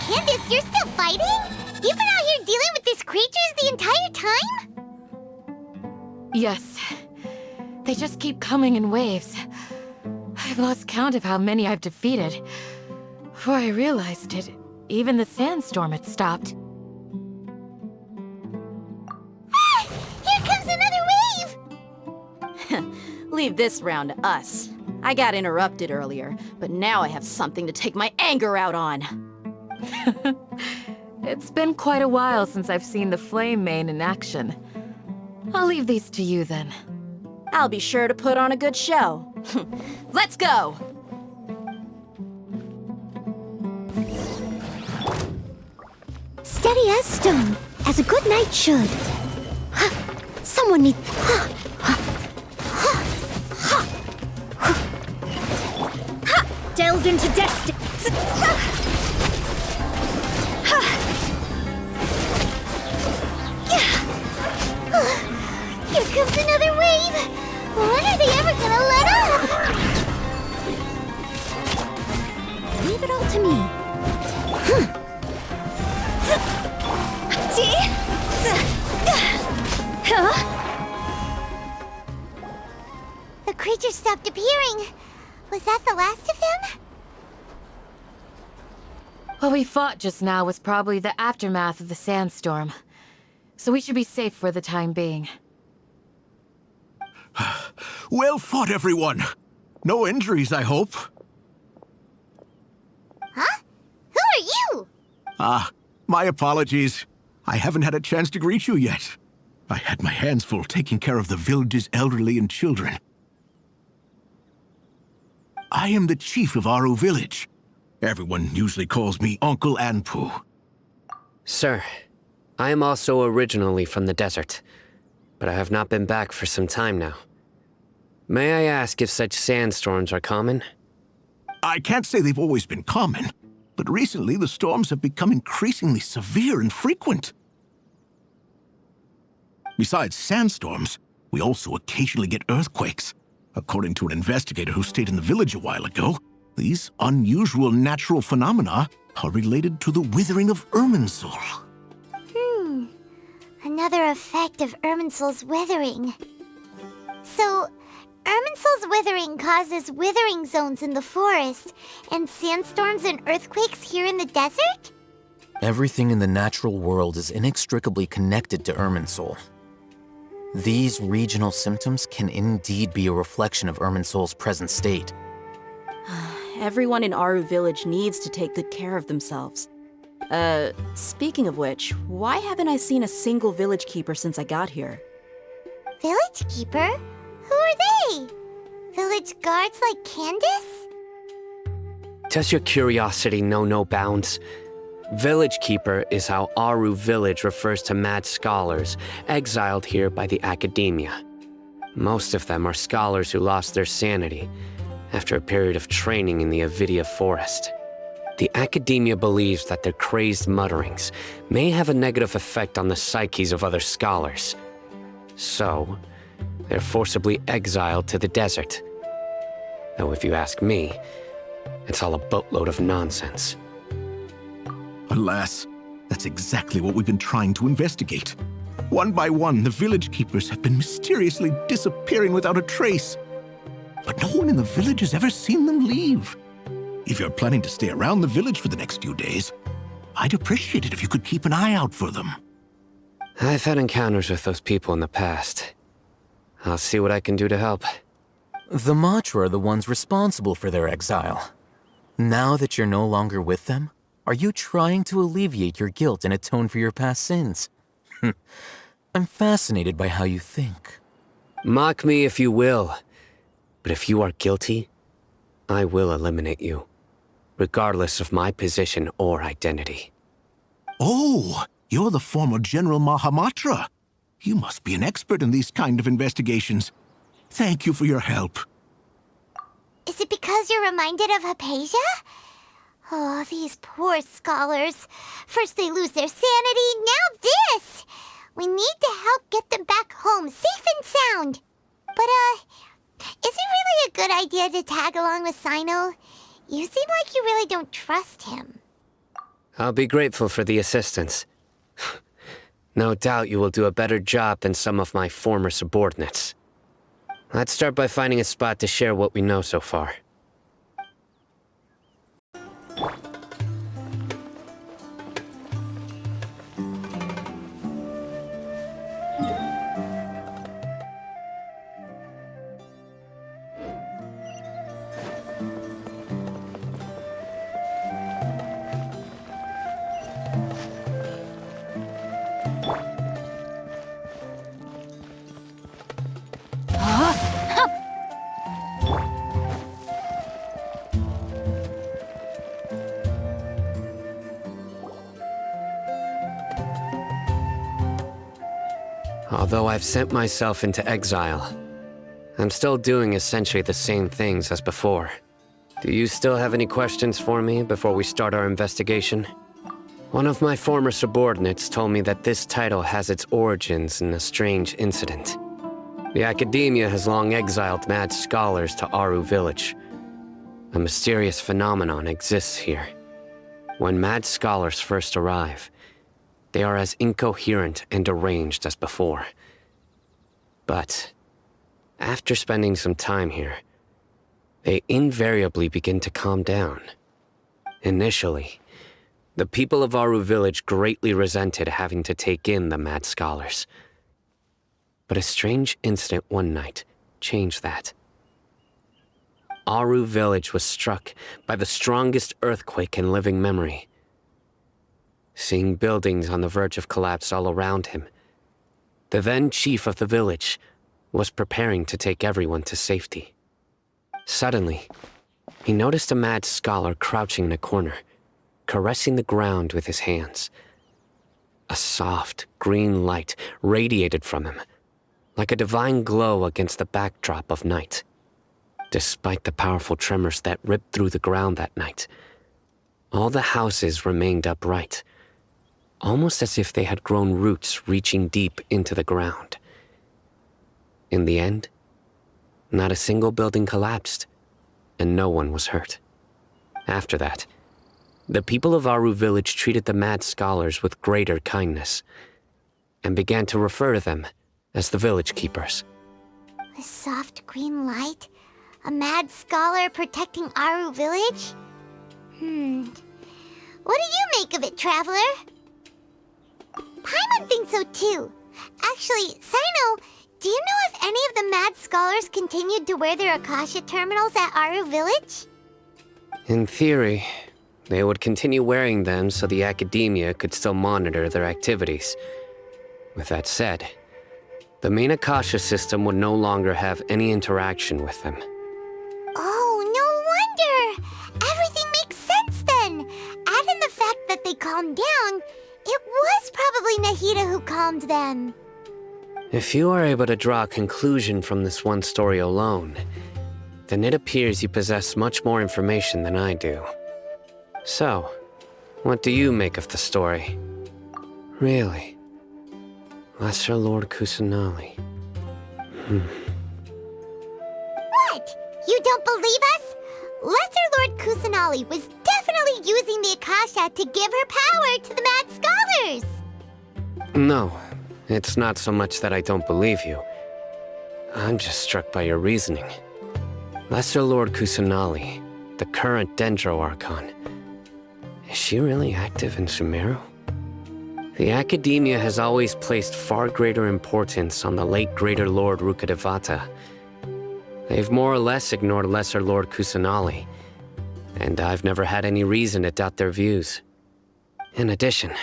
Candace, you're still fighting? You've been out here dealing with these creatures the entire time? Yes. They just keep coming in waves. I've lost count of how many I've defeated. Before I realized it, even the sandstorm had stopped. Ah! Here comes another wave! Leave this round to us. I got interrupted earlier, but now I have something to take my anger out on. It's been quite a while since I've seen the Flame Mane in action. I'll leave these to you then. I'll be sure to put on a good show. Let's go! Steady as stone, as a good knight should. Someone needs... Delved into destiny. Here comes another wave! When are they ever gonna let up? Leave it all to me. The creature stopped appearing. Was that the last of them? What we fought just now was probably the aftermath of the sandstorm. So we should be safe for the time being. Well fought, everyone. No injuries, I hope. Huh? Who are you? My apologies. I haven't had a chance to greet you yet. I had my hands full taking care of the village's elderly and children. I am the chief of Aaru Village. Everyone usually calls me Uncle Anpu. Sir, I am also originally from the desert, but I have not been back for some time now. May I ask if such sandstorms are common? I can't say they've always been common, but recently the storms have become increasingly severe and frequent. Besides sandstorms, We also occasionally get earthquakes. According to an investigator who stayed in the village a while ago, these unusual natural phenomena are related to the withering of Irminsul. Another effect of Irminsul's withering. So, Irminsul's withering causes withering zones in the forest, and sandstorms and earthquakes here in the desert? Everything in the natural world is inextricably connected to Irminsul. These regional symptoms can indeed be a reflection of Irminsul's present state. Everyone in Aaru Village needs to take good care of themselves. Speaking of which, why haven't I seen a single village keeper since I got here? Village keeper? Who are they? Village guards like Candace? Does your curiosity know no bounds? Village Keeper is how Aaru Village refers to mad scholars exiled here by the Akademiya. Most of them are scholars who lost their sanity after a period of training in the Avidia forest. The Akademiya believes that their crazed mutterings may have a negative effect on the psyches of other scholars. So, they're forcibly exiled to the desert. Though if you ask me, it's all a boatload of nonsense. Alas, that's exactly what we've been trying to investigate. One by one, the village keepers have been mysteriously disappearing without a trace. But no one in the village has ever seen them leave. If you're planning to stay around the village for the next few days, I'd appreciate it if you could keep an eye out for them. I've had encounters with those people in the past. I'll see what I can do to help. The Matra are the ones responsible for their exile. Now that you're no longer with them, are you trying to alleviate your guilt and atone for your past sins? I'm fascinated by how you think. Mock me if you will, but if you are guilty, I will eliminate you, regardless of my position or identity. Oh, you're the former General Mahamatra. You must be an expert in these kind of investigations. Thank you for your help. Is it because you're reminded of Hypatia? Oh, these poor scholars. First they lose their sanity, now this! We need to help get them back home, safe and sound. But, is it really a good idea to tag along with Cyno? You seem like you really don't trust him. I'll be grateful for the assistance. No doubt you will do a better job than some of my former subordinates. Let's start by finding a spot to share what we know so far. Although I've sent myself into exile, I'm still doing essentially the same things as before. Do you still have any questions for me before we start our investigation? One of my former subordinates told me that this title has its origins in a strange incident. The Akademiya has long exiled mad scholars to Aaru Village. A mysterious phenomenon exists here. When mad scholars first arrive, they are as incoherent and deranged as before. But after spending some time here, they invariably begin to calm down. Initially, the people of Aaru Village greatly resented having to take in the mad scholars. But a strange incident one night changed that. Aaru Village was struck by the strongest earthquake in living memory. Seeing buildings on the verge of collapse all around him, the then chief of the village was preparing to take everyone to safety. Suddenly, he noticed a mad scholar crouching in a corner, caressing the ground with his hands. A soft, green light radiated from him, like a divine glow against the backdrop of night. Despite the powerful tremors that ripped through the ground that night, all the houses remained upright, almost as if they had grown roots reaching deep into the ground. In the end, not a single building collapsed, and no one was hurt. After that, the people of Aaru Village treated the mad scholars with greater kindness, and began to refer to them as the Village Keepers. A soft green light? A mad scholar protecting Aaru Village? What do you make of it, Traveler? Paimon thinks so too. Actually, Cyno, do you know if any of the mad scholars continued to wear their Akasha terminals at Aaru Village? In theory, they would continue wearing them so the Akademiya could still monitor their activities. With that said, the main Akasha system would no longer have any interaction with them. Oh, no wonder! Everything makes sense then! Add in the fact that they calmed down, it was probably Nahida who calmed them. If you are able to draw a conclusion from this one story alone, then it appears you possess much more information than I do. So, what do you make of the story? Really? Lesser Lord Kusanali. What? You don't believe us? Lesser Lord Kusanali was definitely using the Akasha to give her power to the mad scholars! No, it's not so much that I don't believe you. I'm just struck by your reasoning. Lesser Lord Kusanali, the current Dendro Archon, is she really active in Sumeru? The Akademiya has always placed far greater importance on the late Greater Lord Rukkhadevata. They've more or less ignored Lesser Lord Kusanali, and I've never had any reason to doubt their views. In addition,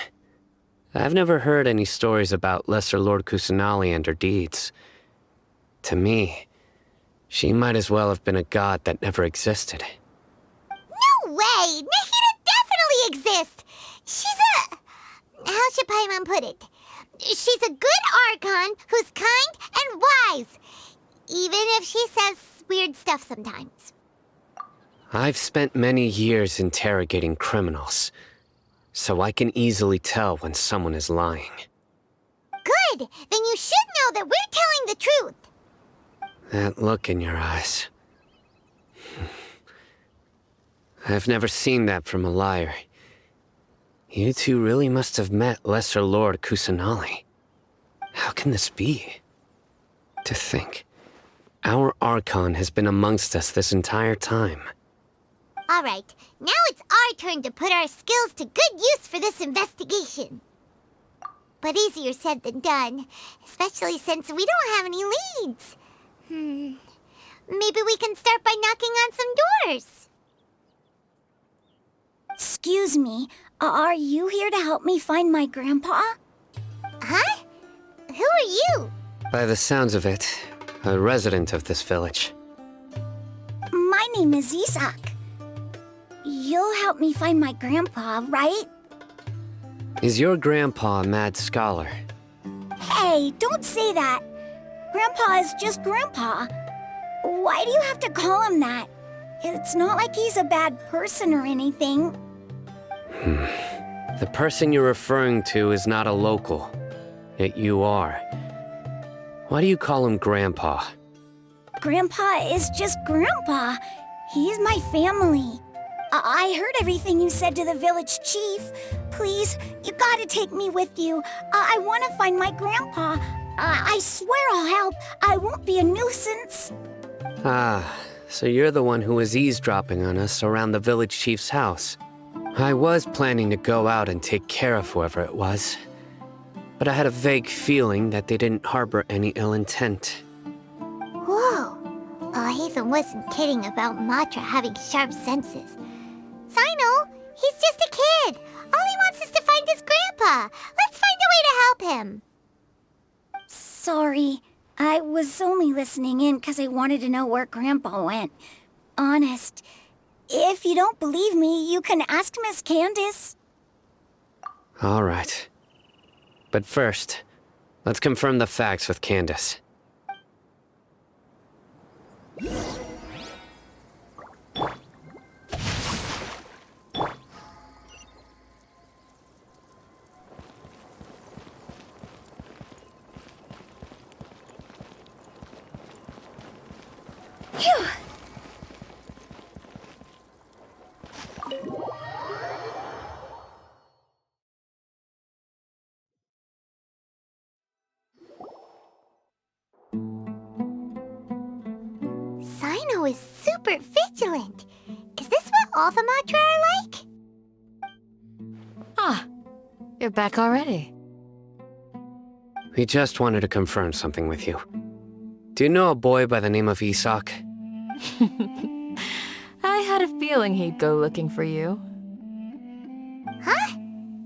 I've never heard any stories about Lesser Lord Kusanali and her deeds. To me, she might as well have been a god that never existed. No way! Nahida definitely exists! She's a... how should Paimon put it? She's a good Archon who's kind and wise, even if she says weird stuff sometimes. I've spent many years interrogating criminals, so I can easily tell when someone is lying. Good! Then you should know that we're telling the truth! That look in your eyes. I've never seen that from a liar. You two really must have met Lesser Lord Kusanali. How can this be? To think, our Archon has been amongst us this entire time. Alright, now it's our turn to put our skills to good use for this investigation. But easier said than done, especially since we don't have any leads. Maybe we can start by knocking on some doors. Excuse me, are you here to help me find my grandpa? Huh? Who are you? By the sounds of it, a resident of this village. My name is Isak. You'll help me find my grandpa, right? Is your grandpa a mad scholar? Hey, don't say that. Grandpa is just Grandpa. Why do you have to call him that? It's not like he's a bad person or anything. The person you're referring to is not a local, yet you are. Why do you call him Grandpa? Grandpa is just Grandpa. He's my family. I heard everything you said to the village chief. Please, you gotta take me with you. I want to find my grandpa. I swear I'll help. I won't be a nuisance. Ah, so you're the one who was eavesdropping on us around the village chief's house. I was planning to go out and take care of whoever it was, but I had a vague feeling that they didn't harbor any ill intent. Whoa! Alhaitham wasn't kidding about Matra having sharp senses. Cyno, he's just a kid. All he wants is to find his grandpa. Let's find a way to help him. Sorry. I was only listening in because I wanted to know where Grandpa went. Honest. If you don't believe me, you can ask Miss Candace. All right. But first, let's confirm the facts with Candace. super vigilant. Is this what all the Matra are like? Ah, you're back already. We just wanted to confirm something with you. Do you know a boy by the name of Isak? I had a feeling he'd go looking for you. Huh?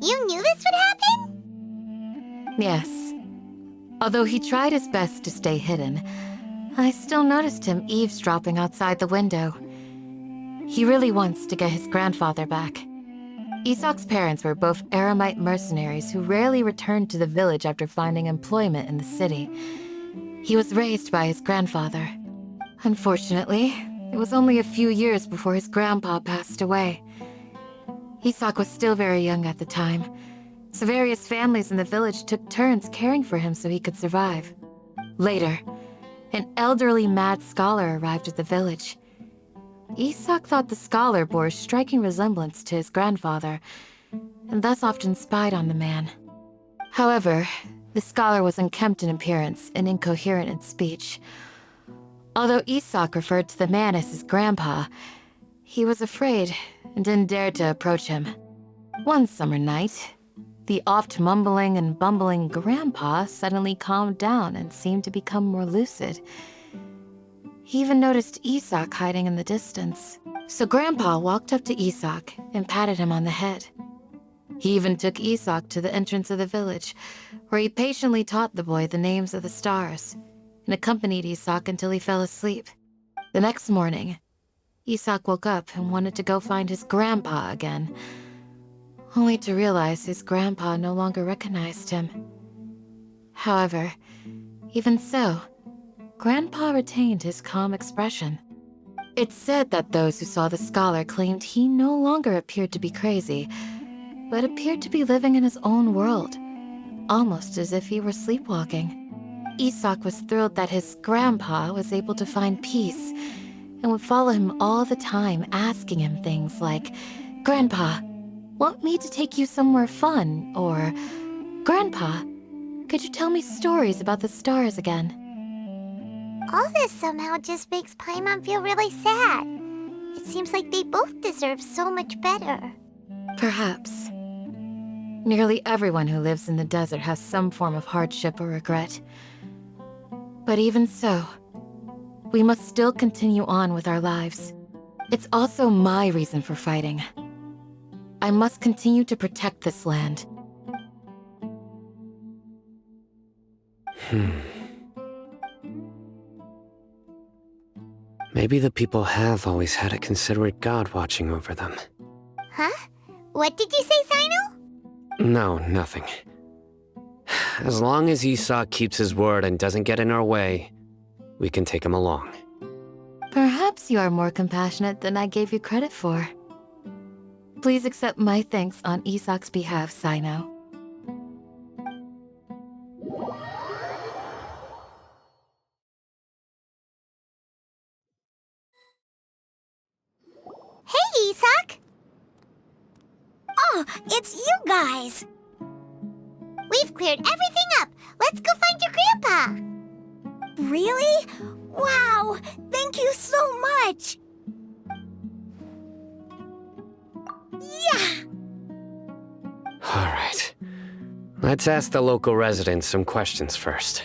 You knew this would happen? Yes. Although he tried his best to stay hidden, I still noticed him eavesdropping outside the window. He really wants to get his grandfather back. Isak's parents were both Eremite mercenaries who rarely returned to the village after finding employment in the city. He was raised by his grandfather. Unfortunately, it was only a few years before his grandpa passed away. Isak was still very young at the time, so various families in the village took turns caring for him so he could survive. Later, an elderly mad scholar arrived at the village. Isak thought the scholar bore a striking resemblance to his grandfather, and thus often spied on the man. However, the scholar was unkempt in appearance and incoherent in speech. Although Isak referred to the man as his grandpa, he was afraid and didn't dare to approach him. One summer night, the oft mumbling and bumbling grandpa suddenly calmed down and seemed to become more lucid. He even noticed Isak hiding in the distance. So Grandpa walked up to Isak and patted him on the head. He even took Isak to the entrance of the village, where he patiently taught the boy the names of the stars, and accompanied Isak until he fell asleep. The next morning, Isak woke up and wanted to go find his grandpa again, only to realize his grandpa no longer recognized him. However, even so, Grandpa retained his calm expression. It's said that those who saw the scholar claimed he no longer appeared to be crazy, but appeared to be living in his own world, almost as if he were sleepwalking. Isak was thrilled that his grandpa was able to find peace, and would follow him all the time, asking him things like, "Grandpa, want me to take you somewhere fun?" Or, "Grandpa, could you tell me stories about the stars again?" All this somehow just makes Paimon feel really sad. It seems like they both deserve so much better. Perhaps. Nearly everyone who lives in the desert has some form of hardship or regret. But even so, we must still continue on with our lives. It's also my reason for fighting. I must continue to protect this land. Maybe the people have always had a considerate god watching over them. Huh? What did you say, Cyno? No, nothing. As long as Isak keeps his word and doesn't get in our way, we can take him along. Perhaps you are more compassionate than I gave you credit for. Please accept my thanks on Isak's behalf, Cyno. Hey, Isak! Oh, it's you guys! We've cleared everything up. Let's go find your grandpa. Really? Wow! Thank you so much! Yeah! All right. Let's ask the local residents some questions first.